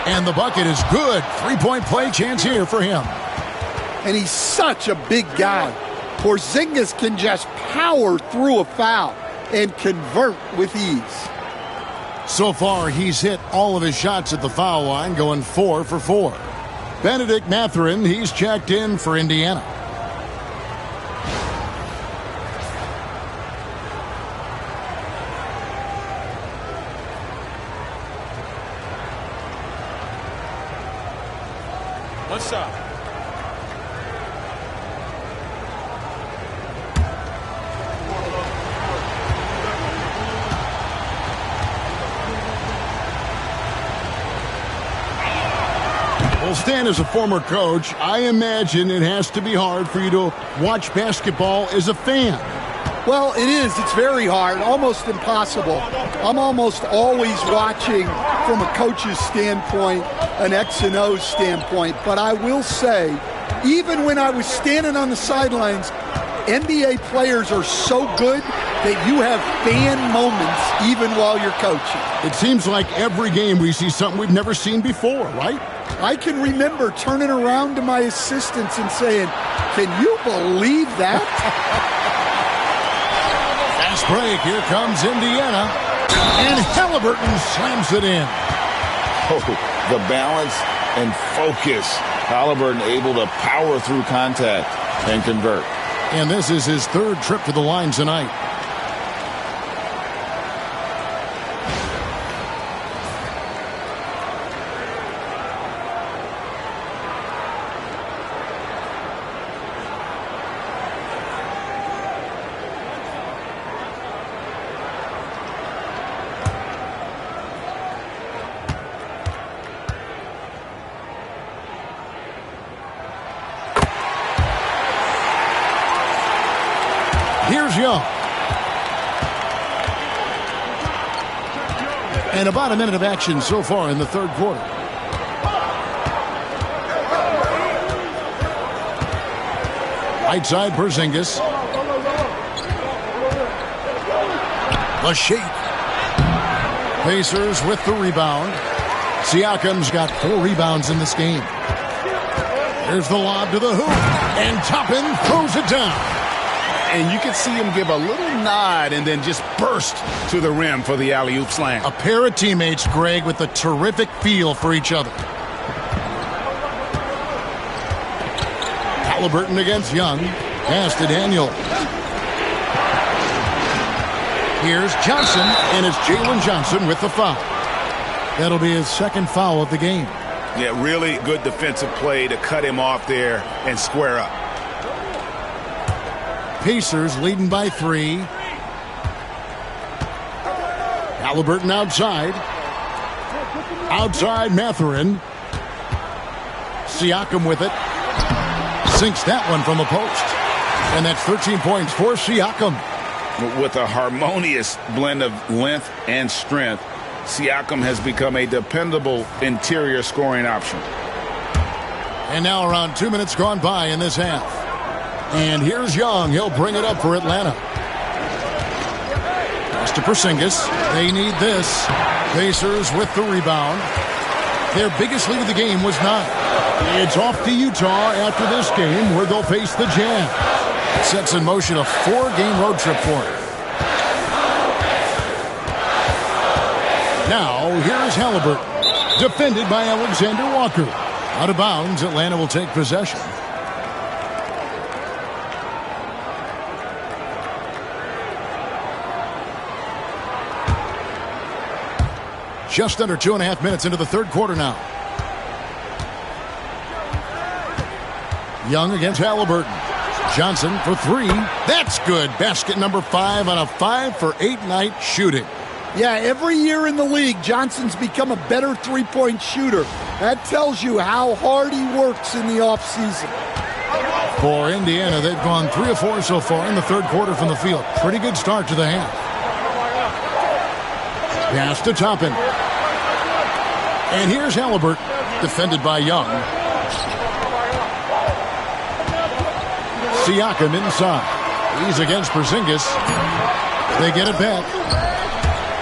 And the bucket is good. 3-point play chance here for him. And he's such a big guy. Porzingis can just power through a foul and convert with ease. So far, he's hit all of his shots at the foul line, going 4 for 4. Benedict Mathurin, he's checked in for Indiana. One shot. Well, Stan, as a former coach, I imagine it has to be hard for you to watch basketball as a fan. Well, it is. It's very hard, almost impossible. I'm almost always watching from a coach's standpoint, an X and O standpoint. But I will say, even when I was standing on the sidelines, NBA players are so good that you have fan moments even while you're coaching. It seems like every game we see something we've never seen before, right? I can remember turning around to my assistants and saying, "Can you believe that?" Fast break. Here comes Indiana. And Halliburton slams it in. Oh, the balance and focus. Halliburton able to power through contact and convert. And this is his 3rd trip to the line tonight. Here's Young. And about a minute of action so far in the 3rd quarter. Right side, Porzingis. The shake. Pacers with the rebound. Siakam's got 4 rebounds in this game. Here's the lob to the hoop. And Toppin throws it down. And you can see him give a little nod and then just burst to the rim for the alley-oop slam. A pair of teammates, Greg, with a terrific feel for each other. Halliburton against Young. Pass to Daniel. Here's Johnson, and it's Jalen Johnson with the foul. That'll be his 2nd foul of the game. Yeah, really good defensive play to cut him off there and square up. Pacers leading by 3. Halliburton outside. Outside Mathurin. Siakam with it. Sinks that one from the post. And that's 13 points for Siakam. With a harmonious blend of length and strength, Siakam has become a dependable interior scoring option. And now around 2 minutes gone by in this half. And here's Young. He'll bring it up for Atlanta. Pass to Porzingis. They need this. Pacers with the rebound. Their biggest lead of the game was 9. It's off to Utah after this game where they'll face the Jazz. It sets in motion a 4-game road trip for them. Now, here's Halliburton. Defended by Alexander Walker. Out of bounds, Atlanta will take possession. Just under 2.5 minutes into the 3rd quarter now. Young against Halliburton. Johnson for 3. That's good. Basket number 5 on a 5-for-8 night shooting. Yeah, every year in the league, Johnson's become a better 3-point shooter. That tells you how hard he works in the offseason. For Indiana, they've gone 3 of 4 so far in the 3rd quarter from the field. Pretty good start to the half. Pass to Toppin. And here's Halliburton, defended by Young. Siakam inside. He's against Porzingis. They get it back.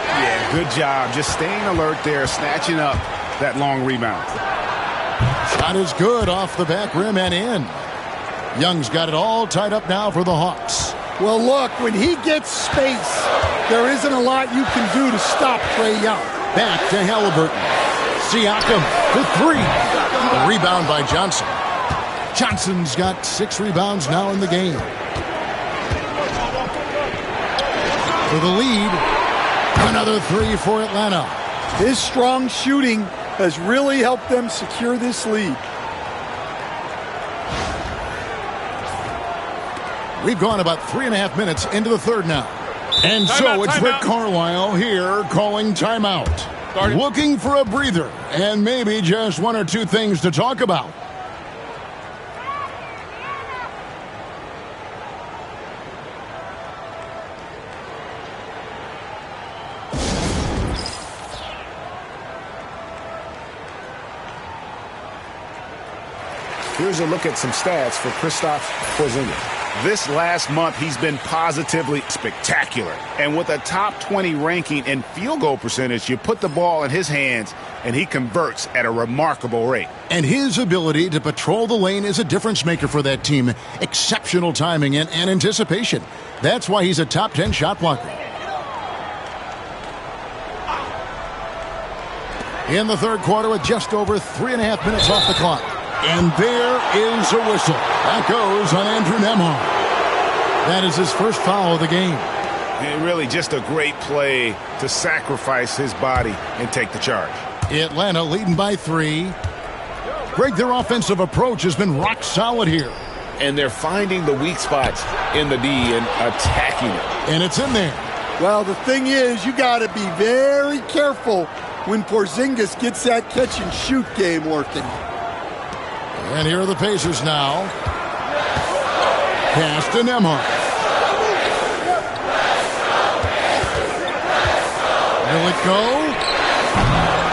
Yeah, good job. Just staying alert there, snatching up that long rebound. Shot is good off the back rim and in. Young's got it all tied up now for the Hawks. Well, look, when he gets space, there isn't a lot you can do to stop Trae Young. Back to Halliburton. Siakam for three. A rebound by Johnson. Johnson's got 6 rebounds now in the game. For the lead, another 3 for Atlanta. His strong shooting has really helped them secure this lead. We've gone about 3.5 minutes into the third now. And so it's Rick Carlisle here calling timeout. Looking for a breather and maybe just 1 or 2 things to talk about. Here's a look at some stats for Kristaps Porzingis. This last month, he's been positively spectacular. And with a top 20 ranking in field goal percentage, you put the ball in his hands, and he converts at a remarkable rate. And his ability to patrol the lane is a difference maker for that team. Exceptional timing and anticipation. That's why he's a top 10 shot blocker. In the third quarter with just over 3.5 minutes off the clock. And there is a whistle. That goes on Andrew Nembhard. That is his first foul of the game. And really just a great play to sacrifice his body and take the charge. Atlanta leading by 3. Greg, their offensive approach has been rock solid here. And they're finding the weak spots in the D and attacking it. And it's in there. Well, the thing is, you got to be very careful when Porzingis gets that catch-and-shoot game working. And here are the Pacers now. Pass to Nembhard. Will it go?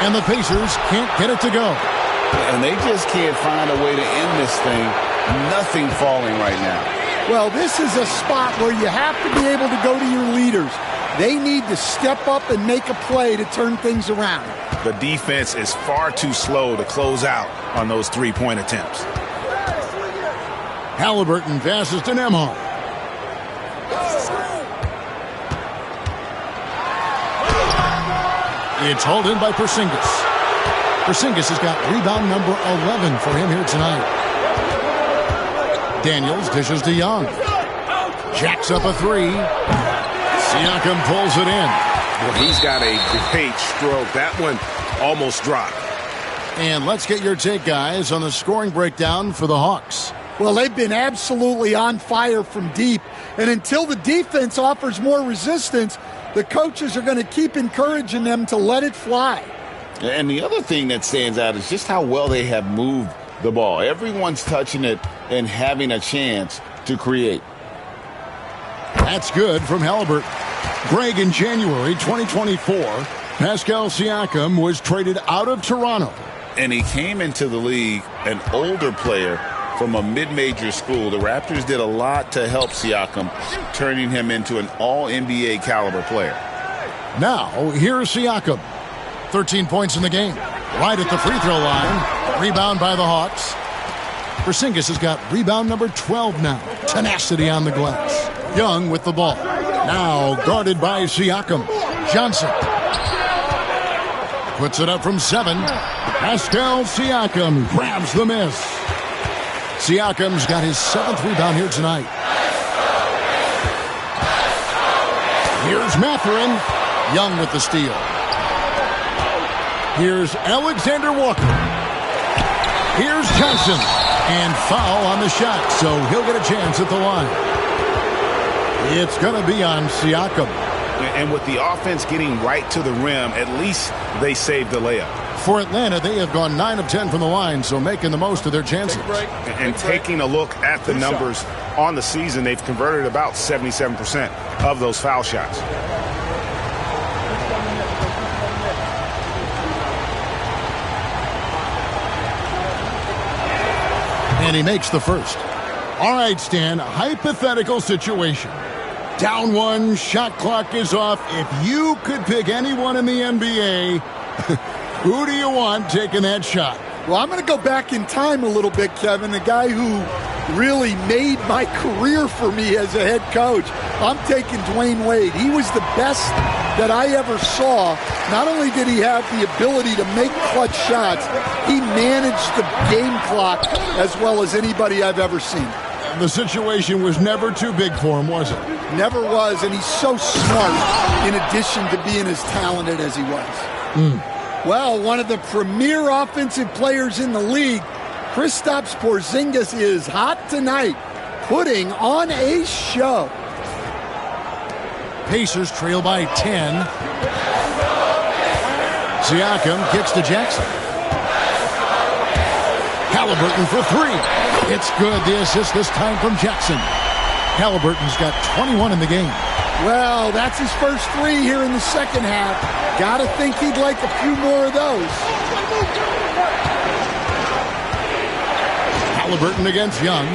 And the Pacers can't get it to go. And they just can't find a way to end this thing. Nothing falling right now. Well, this is a spot where you have to be able to go to your leaders. They need to step up and make a play to turn things around. The defense is far too slow to close out on those three-point attempts. Halliburton passes to Nembhard. It's hauled in by Porzingis. Porzingis has got rebound number 11 for him here tonight. Daniels dishes to Young. Jacks up a 3. Siakam pulls it in. Well, he's got a great stroke. That one almost dropped. And let's get your take, guys, on the scoring breakdown for the Hawks. Well, they've been absolutely on fire from deep. And until the defense offers more resistance, the coaches are going to keep encouraging them to let it fly. And the other thing that stands out is just how well they have moved the ball. Everyone's touching it and having a chance to create. That's good from Halliburton. Greg, in January 2024, Pascal Siakam was traded out of Toronto. And he came into the league an older player from a mid-major school. The Raptors did a lot to help Siakam, turning him into an all-NBA caliber player. Now, here's Siakam. 13 points in the game. Right at the free throw line. Rebound by the Hawks. Porzingis has got rebound number 12 now. Tenacity on the glass. Young with the ball. Now guarded by Siakam. Johnson puts it up from 7. Pascal Siakam grabs the miss. Siakam's got his 7th rebound here tonight. Here's Mathurin. Young with the steal. Here's Alexander Walker. Here's Johnson. And foul on the shot, so he'll get a chance at the line. It's going to be on Siakam. And with the offense getting right to the rim, at least they saved the layup. For Atlanta, they have gone 9 of 10 from the line, so making the most of their chances. And taking a look at the numbers on the season, they've converted about 77% of those foul shots. – And he makes the first. All right, Stan, hypothetical situation. Down one, shot clock is off. If you could pick anyone in the NBA, who do you want taking that shot? Well, I'm going to go back in time a little bit, Kevin. The guy who really made my career for me as a head coach. I'm taking Dwayne Wade. He was the best that I ever saw. Not only did he have the ability to make clutch shots, he managed the game clock as well as anybody I've ever seen. The situation was never too big for him, was it? Never was, and he's so smart in addition to being as talented as he was. Well, one of the premier offensive players in the league, Kristaps Porzingis, is hot tonight, putting on a show. Pacers trail by 10. Siakam kicks to Jackson. Halliburton for three. It's good. The assist this time from Jackson. Halliburton's got 21 in the game. Well, that's his first three here in the second half. Gotta think he'd like a few more of those. Halliburton against Young.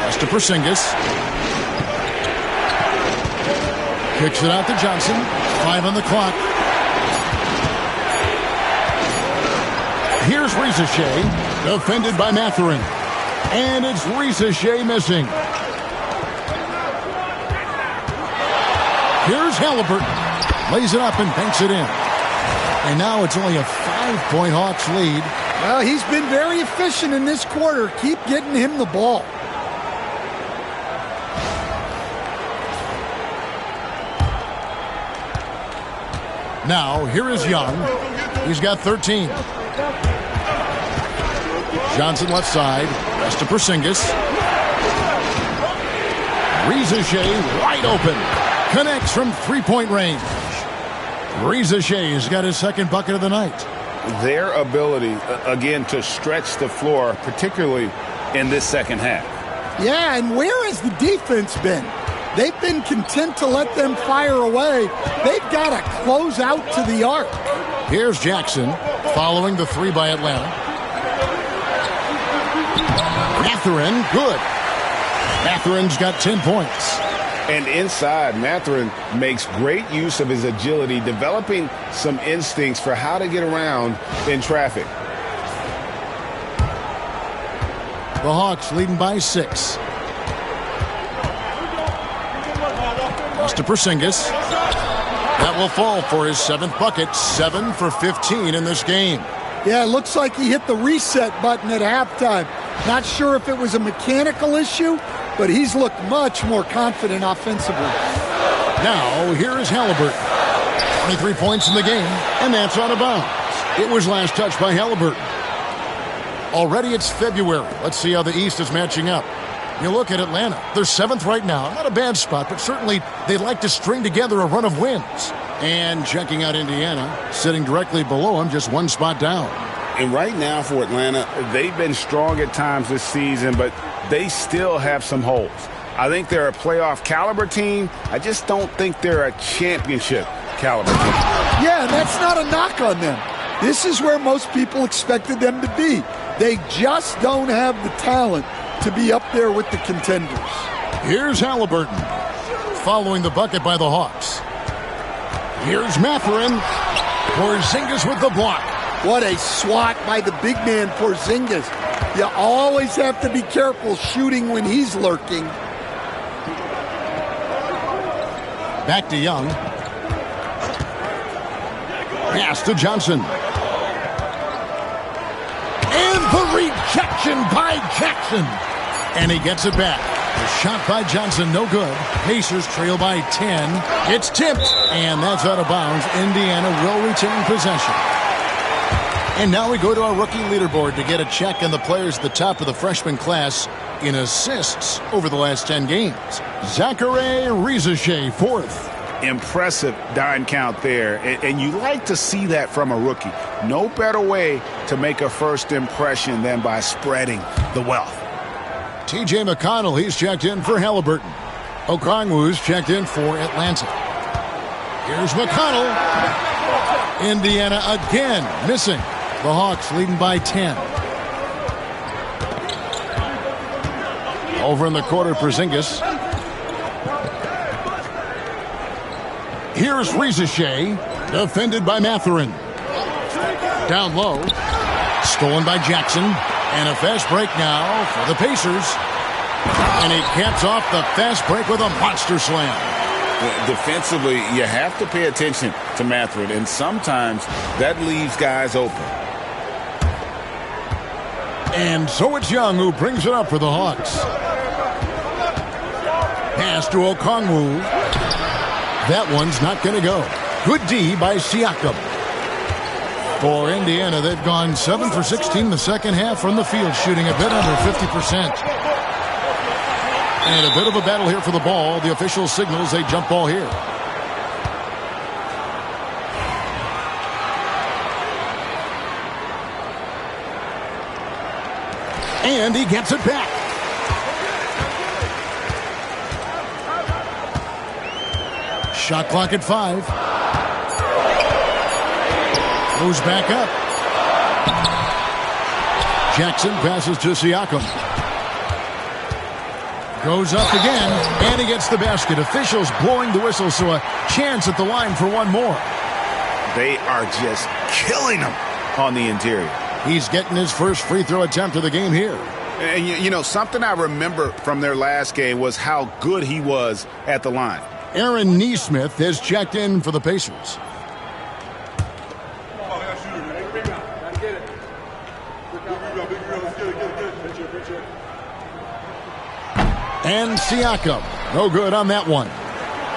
Pass to Porzingis. Kicks it out to Johnson. 5 on the clock. Here's Risa Shea, defended by Mathurin. And it's Risa Shea missing. Here's Halliburton. Lays it up and banks it in. And now it's only a 5-point Hawks lead. Well, he's been very efficient in this quarter. Keep getting him the ball. Now, here is Young. He's got 13. Johnson left side. Rest to Porzingis. Risa Shea wide open. Connects from three-point range. Risa Shea's got his second bucket of the night. Their ability, again, to stretch the floor, particularly in this second half. Yeah, and where has the defense been? They've been content to let them fire away. They've got to close out to the arc. Here's Jackson following the three by Atlanta. Mathurin, good. Mathurin's got 10 points. And inside, Mathurin makes great use of his agility, developing some instincts for how to get around in traffic. The Hawks leading by 6. Pass to Porzingis. That will fall for his 7th bucket. 7 for 15 in this game. Yeah, it looks like he hit the reset button at halftime. Not sure if it was a mechanical issue, but he's looked much more confident offensively. Now, here is Halliburton. 23 points in the game, and that's out of bounds. It was last touched by Halliburton. Already it's February. Let's see how the East is matching up. You look at Atlanta. They're 7th right now. Not a bad spot, but certainly they'd like to string together a run of wins. And checking out Indiana, sitting directly below him, just one spot down. And right now for Atlanta, they've been strong at times this season, but they still have some holes. I think they're a playoff caliber team. I just don't think they're a championship caliber team. Yeah, and that's not a knock on them. This is where most people expected them to be. They just don't have the talent to be up there with the contenders. Here's Halliburton, following the bucket by the Hawks. Here's Mathurin. Porzingis with the block. What a swat by the big man Porzingis. You always have to be careful shooting when he's lurking. Back to Young. Pass to Johnson. And the rejection by Jackson. And he gets it back. The shot by Johnson, no good. Pacers trail by 10. It's tipped, and that's out of bounds. Indiana will retain possession. And now we go to our rookie leaderboard to get a check on the players at the top of the freshman class in assists over the last 10 games. Zaccharie Risa Shea, 4th. Impressive dime count there, and you like to see that from a rookie. No better way to make a first impression than by spreading the wealth. T.J. McConnell, he's checked in for Halliburton. Okongwu's checked in for Atlanta. Here's McConnell. Indiana again missing. The Hawks leading by 10. Over in the corner, Porzingis. Here's Rizachet, defended by Mathurin. Down low, stolen by Jackson, and a fast break now for the Pacers. And he caps off the fast break with a monster slam. Defensively, you have to pay attention to Mathurin, and sometimes that leaves guys open. And so it's Young who brings it up for the Hawks. Pass to Okongwu. That one's not going to go. Good D by Siakam. For Indiana, they've gone 7 for 16 the second half from the field, shooting a bit under 50%. And a bit of a battle here for the ball. The official signals a jump ball here. And he gets it back. Shot clock at 5. Goes back up. Jackson passes to Siakam. Goes up again, and he gets the basket. Officials blowing the whistle, so a chance at the line for one more. They are just killing him on the interior. He's getting his first free throw attempt of the game here. And you know, something I remember from their last game was how good he was at the line. Aaron Nesmith has checked in for the Pacers. And Siakam, no good on that one.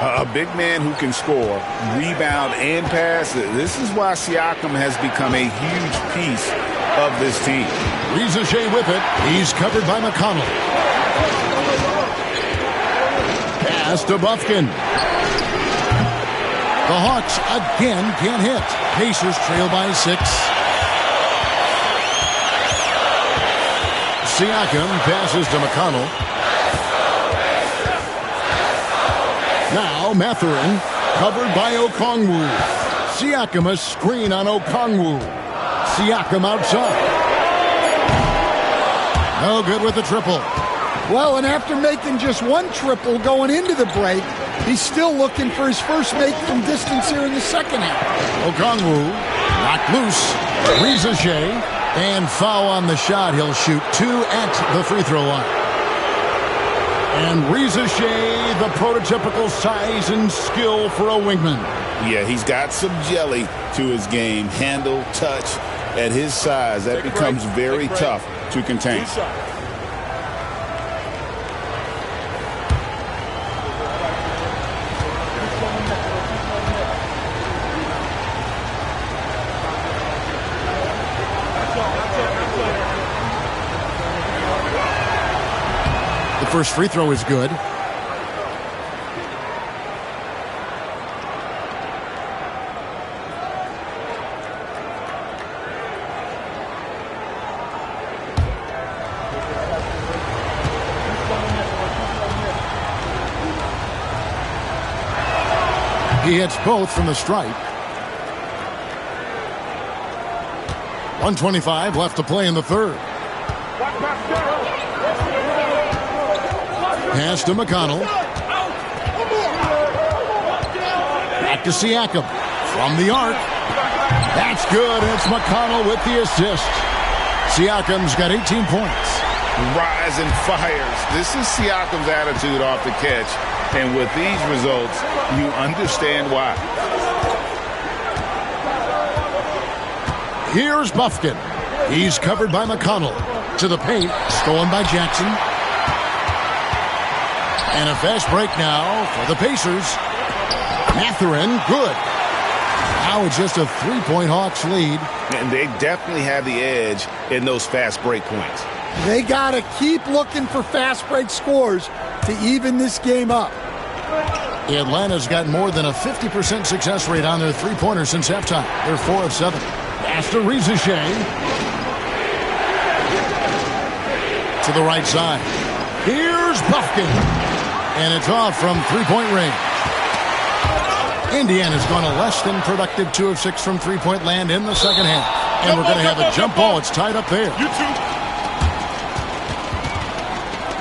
A big man who can score, rebound, and pass. This is why Siakam has become a huge piece of this team. Rizachet with it. He's covered by McConnell. Pass to Bufkin. The Hawks again can't hit. Pacers trail by 6. Siakam passes to McConnell. Now Mathurin, covered by Okongwu. Siakam a screen on Okongwu. Siakam outside. No good with the triple. Well, and after making just one triple going into the break, he's still looking for his first make from distance here in the second half. Okongwu knocked loose. Rizachet, and foul on the shot. He'll shoot 2 at the free throw line. And Rizachet, the prototypical size and skill for a wingman. Yeah, he's got some jelly to his game. Handle, touch. At his size, that becomes very tough to contain. The first free throw is good. He hits both from the stripe. 1:25 left to play in the third. Pass to McConnell. Back to Siakam. From the arc. That's good. It's McConnell with the assist. Siakam's got 18 points. Rise and fires. This is Siakam's attitude off the catch. And with these results, you understand why. Here's Bufkin. He's covered by McConnell. To the paint. Stolen by Jackson. And a fast break now for the Pacers. Mathurin, good. Now it's just a 3-point Hawks lead. And they definitely have the edge in those fast break points. They got to keep looking for fast break scores to even this game up. Atlanta's got more than a 50% success rate on their three-pointers since halftime. They're 4 of 7. Pass to Rizachet. To the right side. Here's Bufkin. And it's off from three-point range. Indiana's gone a less than productive 2 of 6 from three-point land in the second half. And we're going to have a jump ball. It's tied up there.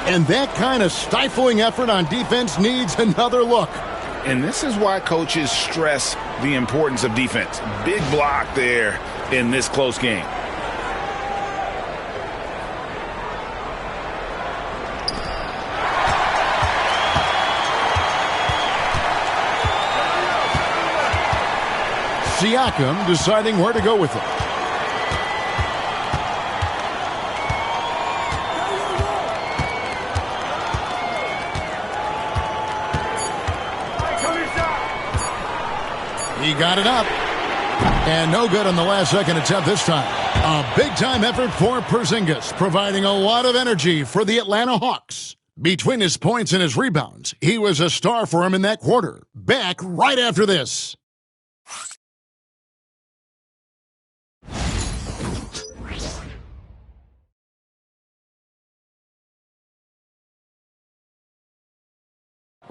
And that kind of stifling effort on defense needs another look. And this is why coaches stress the importance of defense. Big block there in this close game. Siakam deciding where to go with it. He got it up. And no good on the last second attempt this time. A big-time effort for Porzingis, providing a lot of energy for the Atlanta Hawks. Between his points and his rebounds, he was a star for him in that quarter. Back right after this.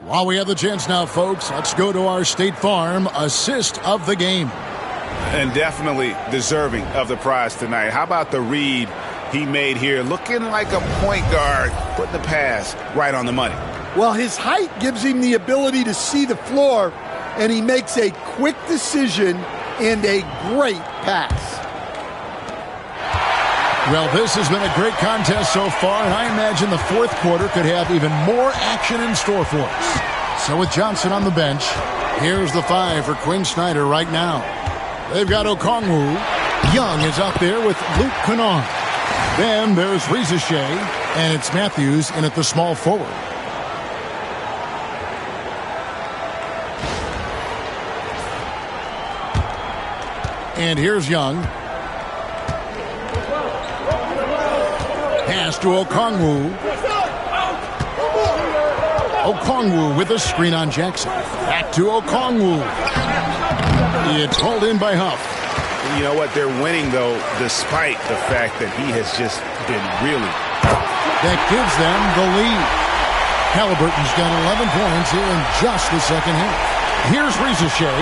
While we have the chance now, folks, let's go to our State Farm assist of the game. And definitely deserving of the prize tonight. How about the read he made here? Looking like a point guard, putting the pass right on the money. Well, his height gives him the ability to see the floor, and he makes a quick decision and a great pass. Well, this has been a great contest so far, and I imagine the fourth quarter could have even more action in store for us. So with Johnson on the bench, here's the 5 for Quinn Snyder right now. They've got Okongwu. Young is out there with Luke Kennard. Then there's Reza Shea, and it's Matthews in at the small forward. And here's Young. Pass to Okongwu. Okongwu with a screen on Jackson. Back to Okongwu. It's hauled in by Huff. You know what? They're winning, though, despite the fact that he has just been really. That gives them the lead. Halliburton's got 11 points here in just the second half. Here's Reza Shea.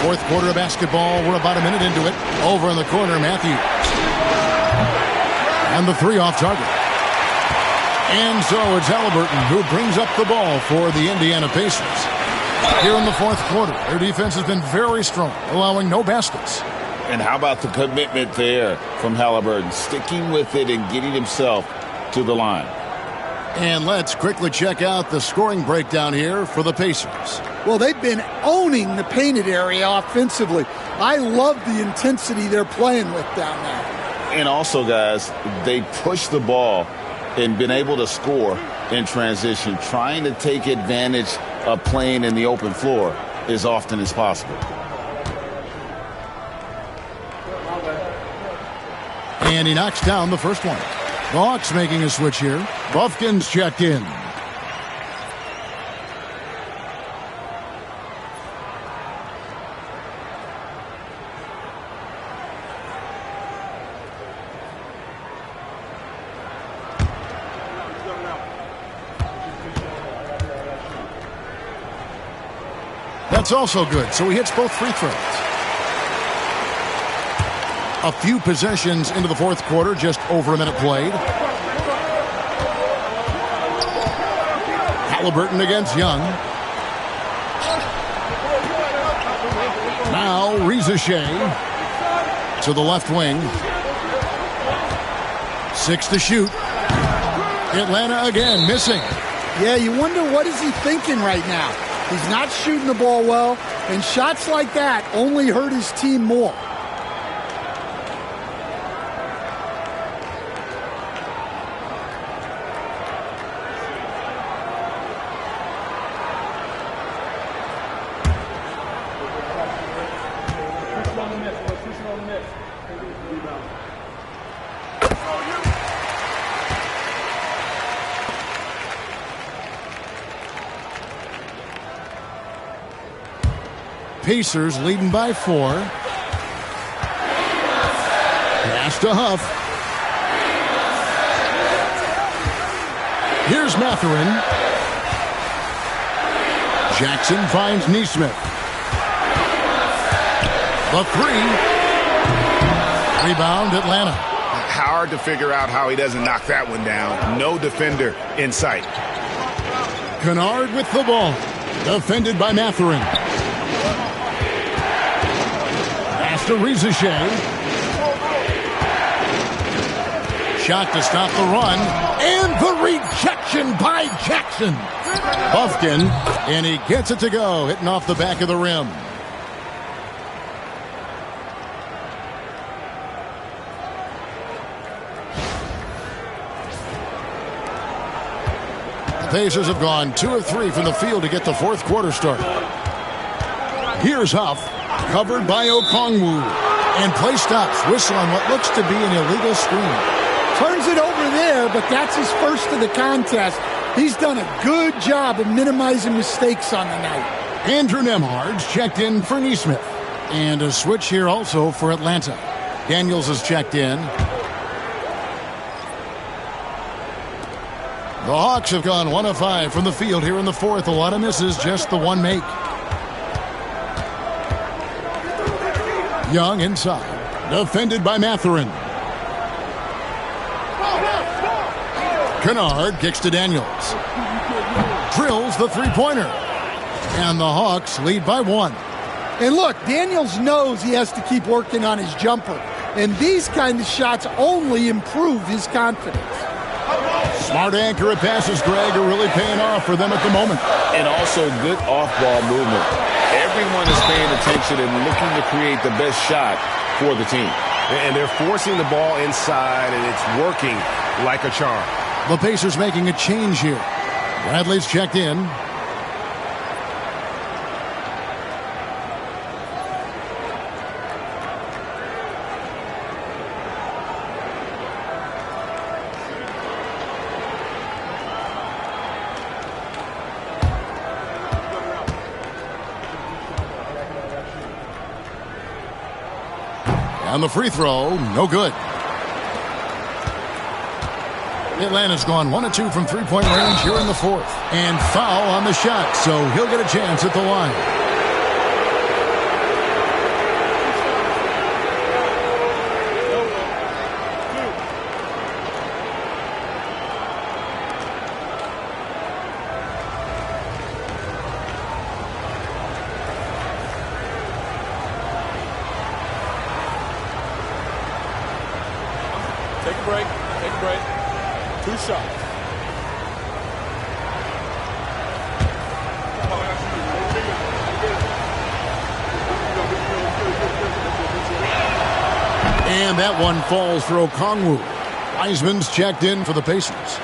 Fourth quarter of basketball. We're about a minute into it. Over in the corner, Matthews. And the 3 off target. And so it's Halliburton who brings up the ball for the Indiana Pacers. Here in the fourth quarter, their defense has been very strong, allowing no baskets. And how about the commitment there from Halliburton, sticking with it and getting himself to the line. And let's quickly check out the scoring breakdown here for the Pacers. Well, they've been owning the painted area offensively. I love the intensity they're playing with down there. And also, guys, they push the ball and been able to score in transition, trying to take advantage of playing in the open floor as often as possible. And he knocks down the first one. The Hawks making a switch here. Buffkin's checked in. That's also good, so he hits both free throws. A few possessions into the fourth quarter, just over a minute played. Halliburton against Young. Now Reza Shea to the left wing. 6 to shoot. Atlanta again missing. Yeah, you wonder what is he thinking right now. He's not shooting the ball well, and shots like that only hurt his team more. Pacers leading by 4. Pass to Huff. Here's Mathurin. Jackson finds Nesmith. The three. Rebound, Atlanta. Hard to figure out how he doesn't knock that one down. No defender in sight. Kennard with the ball. Defended by Mathurin. Pass to Rizachet. Shot to stop the run. And the rejection by Jackson. Buffkin, and he gets it to go, hitting off the back of the rim. The Pacers have gone 2 of 3 from the field to get the fourth quarter started. Here's Huff, covered by Okongwu, and play stops. Whistle on what looks to be an illegal screen. Turns it over there, but that's his first of the contest. He's done a good job of minimizing mistakes on the night. Andrew Nembhard's checked in for Nesmith. And a switch here also for Atlanta. Daniels is checked in. The Hawks have gone 1 of 5 from the field here in the fourth. A lot of misses, just the one make. Young inside. Defended by Mathurin. Kennard kicks to Daniels. Drills the three-pointer. And the Hawks lead by 1. And look, Daniels knows he has to keep working on his jumper. And these kind of shots only improve his confidence. Smart accurate passes, Greg, are really paying off for them at the moment. And also good off-ball movement. Everyone is paying attention and looking to create the best shot for the team. And they're forcing the ball inside, and it's working like a charm. The Pacers making a change here. Bradley's checked in. And the free throw, no good. Atlanta's gone 1 of 2 from three-point range here in the fourth. And foul on the shot, so he'll get a chance at the line. Take a break. Take a break. 2 shots. And that one falls for Okongwu. Wiseman's checked in for the Pacers.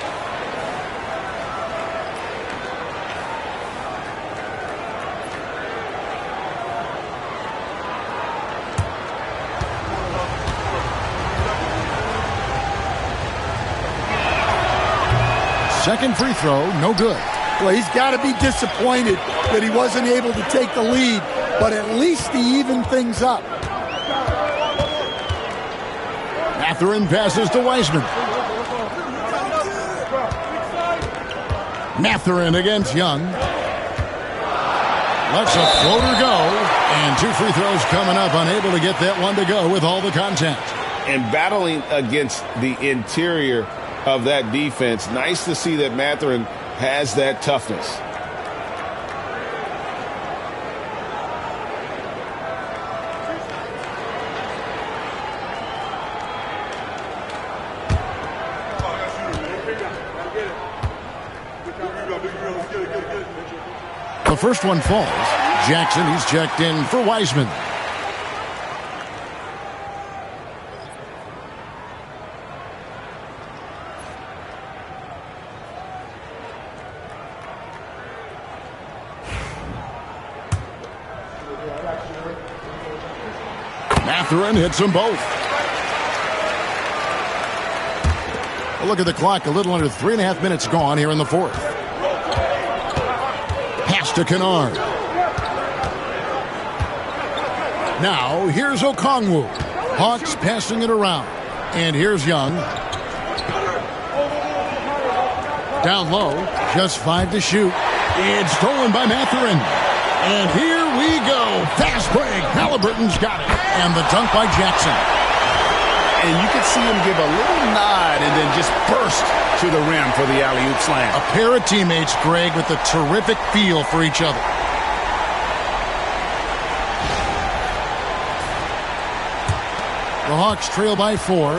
Second free throw, no good. Well, he's got to be disappointed that he wasn't able to take the lead, but at least he evened things up. Mathurin passes to Wiseman. Mathurin against Young. Lets a floater go. And 2 free throws coming up, unable to get that one to go with all the contact. And battling against the interior of that defense. Nice to see that Mathurin has that toughness. The first one falls. Jackson, he's checked in for Wiseman. Mathurin hits them both. A look at the clock, a little under 3.5 minutes gone here in the fourth. Pass to Kennard. Now, here's Okongwu. Hawks passing it around. And here's Young. Down low, just 5 to shoot. It's stolen by Mathurin. And here we go. Fast break. Halliburton Halliburton's got it. And the dunk by Jackson. And you could see him give a little nod and then just burst to the rim for the alley-oop slam. A pair of teammates, Greg, with a terrific feel for each other. The Hawks trail by 4.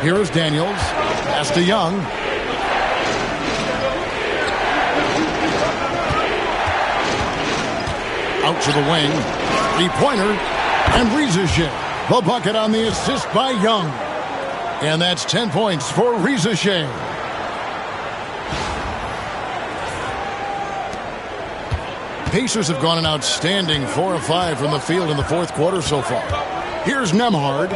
Here is Daniels. Pass to Young. Out to the wing. Three-pointer. And Riza Shea. The bucket on the assist by Young. And that's 10 points for Riza Shea. Pacers have gone an outstanding 4 of 5 from the field in the fourth quarter so far. Here's Nembhard.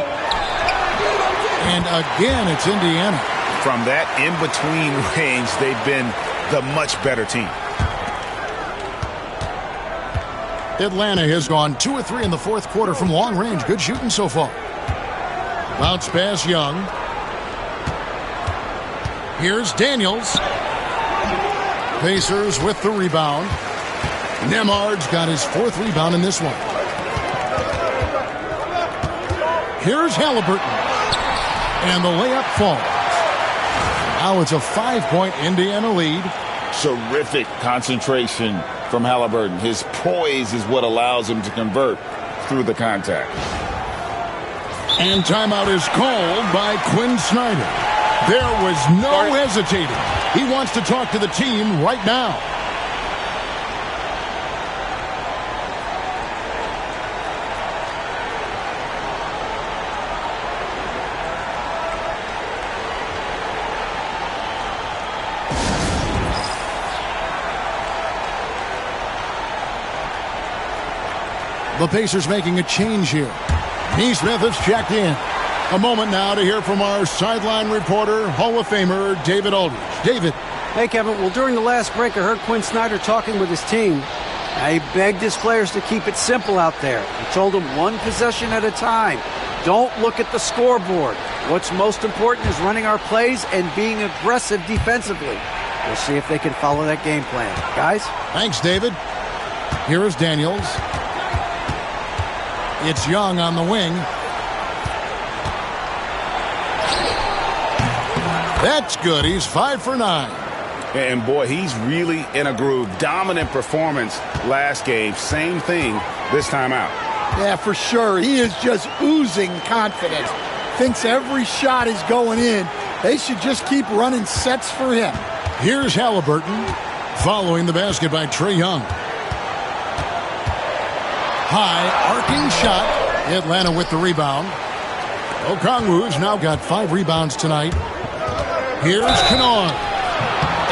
And again, it's Indiana. From that in-between range, they've been the much better team. Atlanta has gone 2 of 3 in the fourth quarter from long range. Good shooting so far. Bounce pass, Young. Here's Daniels. Pacers with the rebound. Nembhard's got his 4th rebound in this one. Here's Halliburton. And the layup falls. Now it's a 5-point Indiana lead. Terrific concentration from Halliburton. His poise is what allows him to convert through the contact. And timeout is called by Quinn Snyder. There was no hesitating. He wants to talk to the team right now. The Pacers making a change here. Nesmith has checked in. A moment now to hear from our sideline reporter, Hall of Famer David Aldridge. David. Hey, Kevin. Well, during the last break, I heard Quinn Snyder talking with his team. He begged his players to keep it simple out there. He told them one possession at a time. Don't look at the scoreboard. What's most important is running our plays and being aggressive defensively. We'll see if they can follow that game plan. Guys? Thanks, David. Here is Daniels. It's Young on the wing. That's good. He's 5 for 9. And boy, he's really in a groove. Dominant performance last game. Same thing this time out. Yeah, for sure. He is just oozing confidence. Thinks every shot is going in. They should just keep running sets for him. Here's Halliburton following the basket by Trae Young. High arcing shot. Atlanta with the rebound. Okongwu's now got 5 rebounds tonight. Here's Kennard.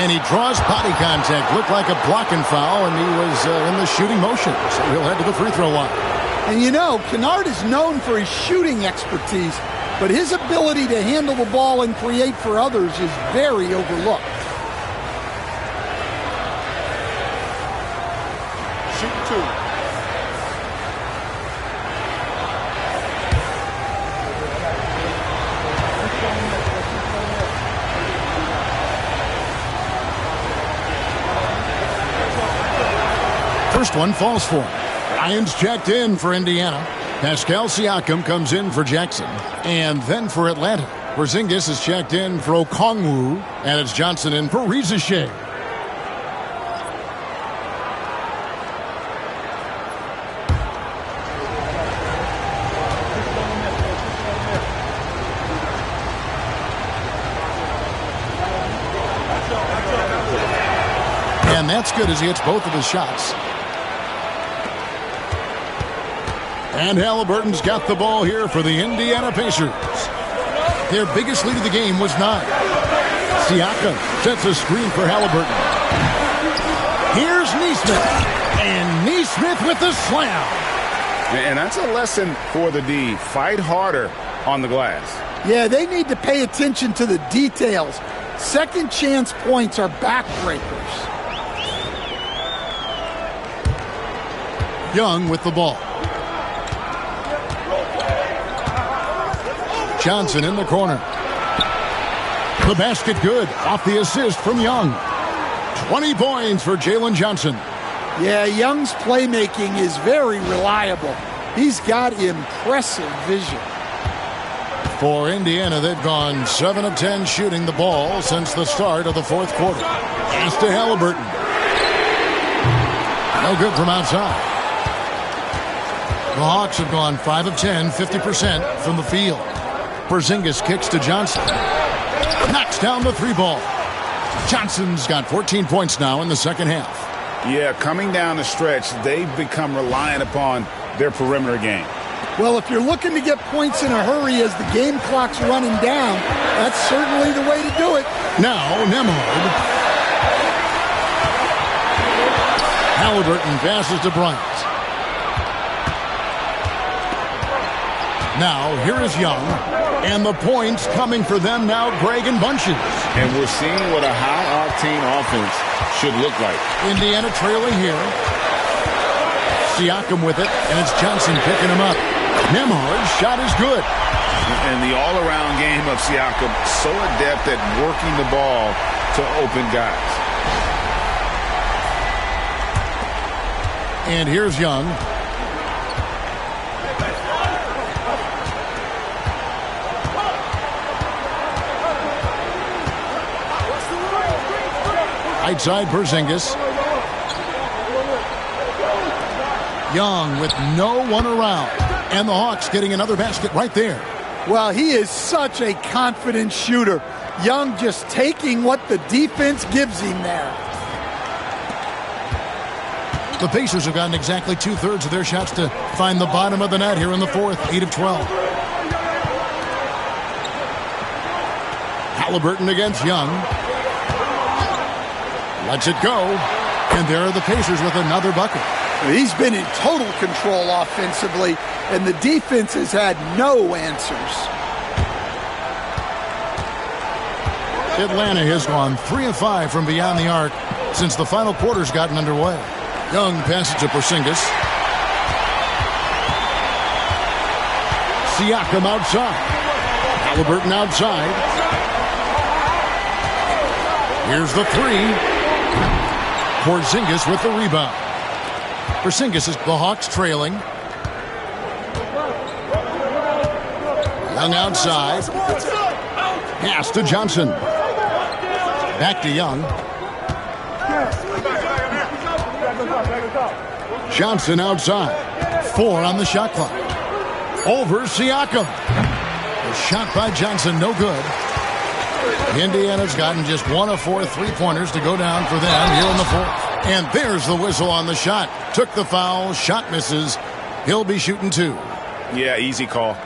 And he draws body contact. Looked like a blocking foul, and he was in the shooting motion. So he'll head to the free throw line. And you know, Kennard is known for his shooting expertise, but his ability to handle the ball and create for others is very overlooked. Shoot 2. First one falls for him. Ryan's checked in for Indiana. Pascal Siakam comes in for Jackson. And then for Atlanta, Porzingis is checked in for Okongwu. And it's Johnson in for Riza Shea. And that's good as he hits both of his shots. And Halliburton's got the ball here for the Indiana Pacers. Their biggest lead of the game was 9. Siakam sets a screen for Halliburton. Here's Nesmith. And Nesmith with the slam. And that's a lesson for the D. Fight harder on the glass. Yeah, they need to pay attention to the details. Second chance points are backbreakers. Young with the ball. Johnson in the corner. The basket good off the assist from Young. 20 points for Jalen Johnson. Yeah, Young's playmaking is very reliable. He's got impressive vision. For Indiana, they've gone 7 of 10 shooting the ball since the start of the fourth quarter. Pass to Halliburton. No good from outside. The Hawks have gone 5 of 10, 50% from the field. Porzingis kicks to Johnson. Knocks down the 3-ball. Johnson's got 14 points now in the second half. Yeah, coming down the stretch, they've become reliant upon their perimeter game. Well, if you're looking to get points in a hurry as the game clock's running down, that's certainly the way to do it. Now, Nembhard. Halliburton passes to Bryant. Now, here is Young. And the points coming for them now, Greg and Bunches. And we're seeing what a high-octane offense should look like. Indiana trailing here. Siakam with it, and it's Johnson picking him up. Nembhard's shot is good. And the all-around game of Siakam, so adept at working the ball to open guys. And here's Young. Right side, Porzingis. Young with no one around. And the Hawks getting another basket right there. Well, he is such a confident shooter. Young just taking what the defense gives him there. The Pacers have gotten exactly 2/3 of their shots to find the bottom of the net here in the fourth, 8 of 12. Halliburton against Young. Lets it go. And there are the Pacers with another bucket. He's been in total control offensively, and the defense has had no answers. Atlanta has gone 3 of 5 from beyond the arc since the final quarter's gotten underway. Young passes to Porzingis. Siakam outside. Halliburton outside. Here's the 3. Porzingis with the rebound. Porzingis is the Hawks trailing. Young outside. Pass to Johnson. Back to Young. Johnson outside. 4 on the shot clock. Over Siakam. A shot by Johnson, no good. Indiana's gotten just 1 of 4 3-pointers to go down for them here in the fourth. And there's the whistle on the shot. Took the foul. Shot misses. He'll be shooting 2. Yeah, easy call.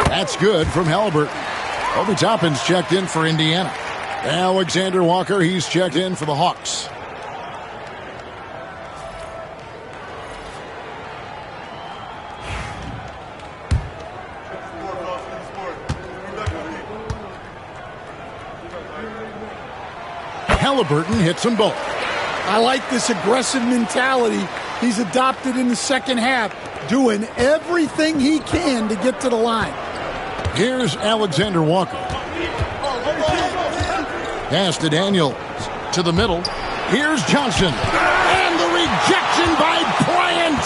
That's good from Halliburton. Obi Toppin's checked in for Indiana. Alexander Walker, he's checked in for the Hawks. Halliburton hits them both. I like this aggressive mentality he's adopted in the second half, doing everything he can to get to the line. Here's Alexander Walker. Pass to Daniels. To the middle. Here's Johnson. And the rejection by Bryant.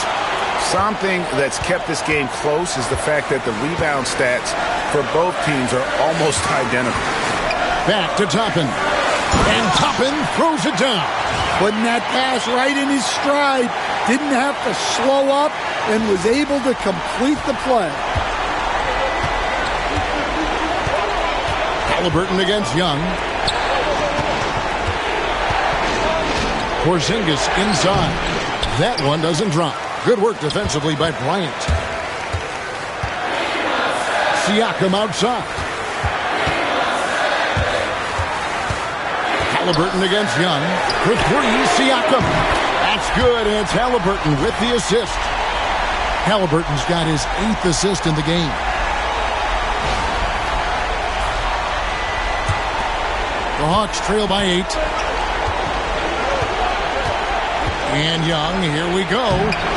Something that's kept this game close is the fact that the rebound stats for both teams are almost identical. Back to Toppin. And Toppin throws it down. Putting that pass right in his stride. Didn't have to slow up and was able to complete the play. Halliburton against Young. Porzingis inside. That one doesn't drop. Good work defensively by Bryant. Siakam outside. Halliburton against Young. For 3, Siakam. That's good, and it's Halliburton with the assist. Halliburton's got his 8th assist in the game. The Hawks trail by 8. And Young, here we go,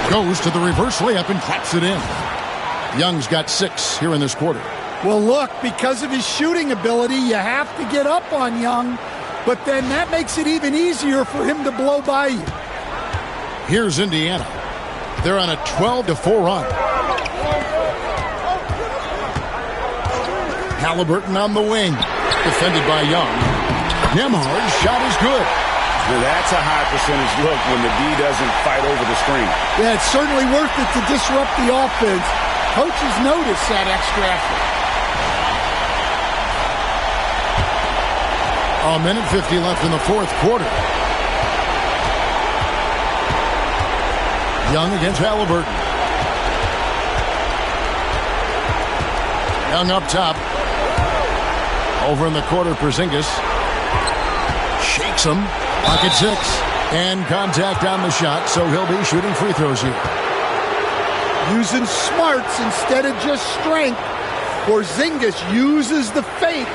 goes to the reverse layup and claps it in. Young's got 6 here in this quarter. Well, look, because of his shooting ability, you have to get up on Young, but then that makes it even easier for him to blow by you. Here's Indiana. They're on a 12-4 run. Halliburton on the wing, defended by Young. Nembhard's shot is good. Now that's a high percentage look when the D doesn't fight over the screen. Yeah, it's certainly worth it to disrupt the offense. Coaches notice that extra effort. A minute 50 left in the fourth quarter. Young against Halliburton. Young up top. Over in the corner, Porzingis. Shakes him. Pocket 6. And contact on the shot, so he'll be shooting free throws here. Using smarts instead of just strength, Porzingis uses the fake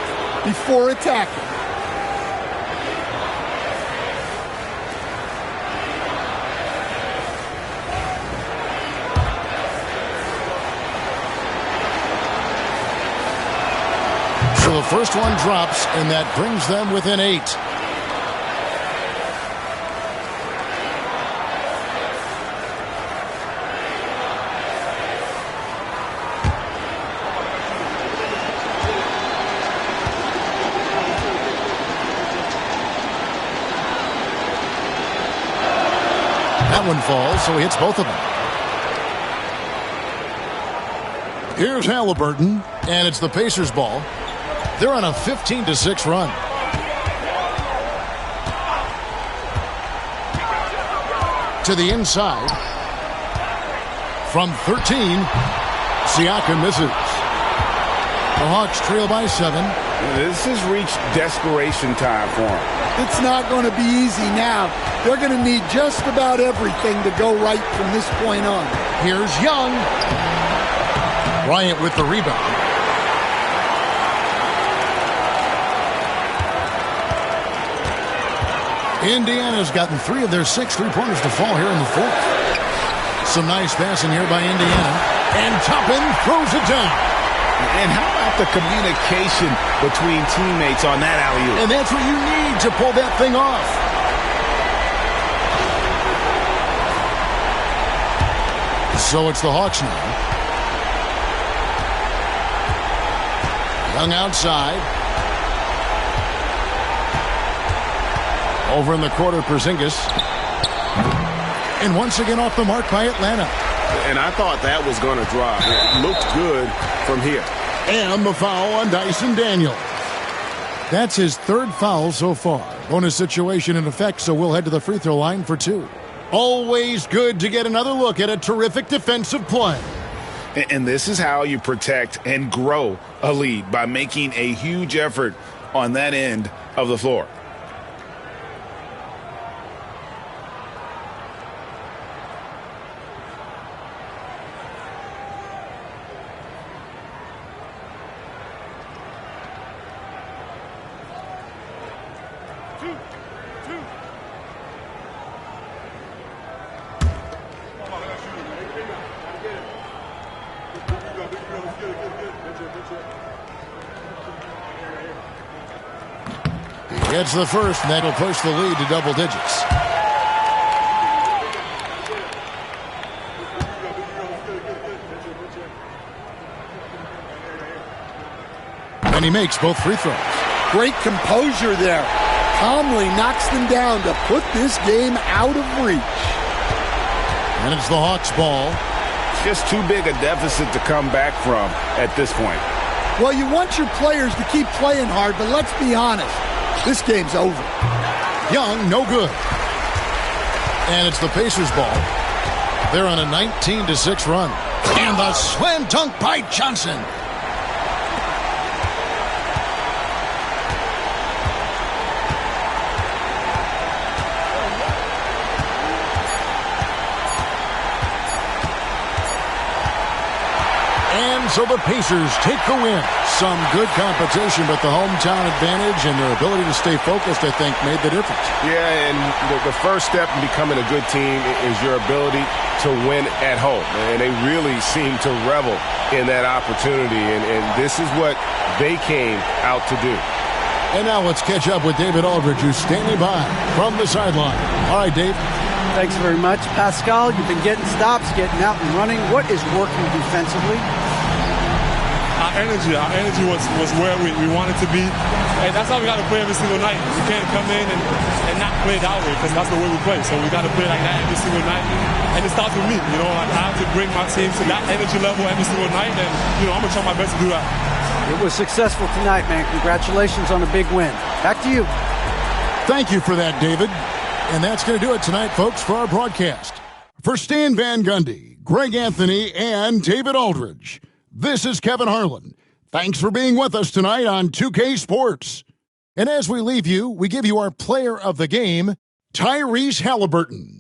before attacking. So the first one drops, and that brings them within 8. That one falls, so he hits both of them. Here's Halliburton, and it's the Pacers' ball. They're on a 15-6 run. To the inside. From 13, Siakam misses. The Hawks trail by 7. This has reached desperation time for them. It's not going to be easy now. They're going to need just about everything to go right from this point on. Here's Young. Bryant with the rebound. Indiana's gotten 3 of their 6 3-pointers to fall here in the fourth. Some nice passing here by Indiana. And Toppin throws it down. And how about the communication between teammates on that alley-oop? And that's what you need to pull that thing off. So it's the Hawks now. Young outside. Over in the quarter, Porzingis. And once again off the mark by Atlanta. And I thought that was going to drop. It looked good from here. And the foul on Dyson Daniels. That's his 3rd foul so far. Bonus situation in effect, so we'll head to the free throw line for 2. Always good to get another look at a terrific defensive play. And this is how you protect and grow a lead, by making a huge effort on that end of the floor. Gets the first, and that'll push the lead to double digits. And he makes both free throws. Great composure there. Calmly knocks them down to put this game out of reach. And it's the Hawks' ball. Just too big a deficit to come back from at this point. Well, you want your players to keep playing hard, but let's be honest. This game's over. Young, no good. And it's the Pacers' ball. They're on a 19-6 run. And the slam dunk by Johnson. And And so the Pacers take the win. Some good competition, but the hometown advantage and their ability to stay focused, I think, made the difference. Yeah, and the first step in becoming a good team is your ability to win at home. And they really seem to revel in that opportunity, and this is what they came out to do. And now let's catch up with David Aldridge, who's standing by from the sideline. All right, Dave. Thanks very much. Pascal, you've been getting stops, getting out and running. What is working defensively? Our energy was where we wanted to be. And that's how we got to play every single night. We can't come in and not play that way, because that's the way we play. So we got to play like that every single night. And it starts with me. I have to bring my team to that energy level every single night. And, I'm going to try my best to do that. It was successful tonight, man. Congratulations on a big win. Back to you. Thank you for that, David. And that's going to do it tonight, folks, for our broadcast. For Stan Van Gundy, Greg Anthony, and David Aldridge, this is Kevin Harlan. Thanks for being with us tonight on 2K Sports. And as we leave you, we give you our player of the game, Tyrese Halliburton.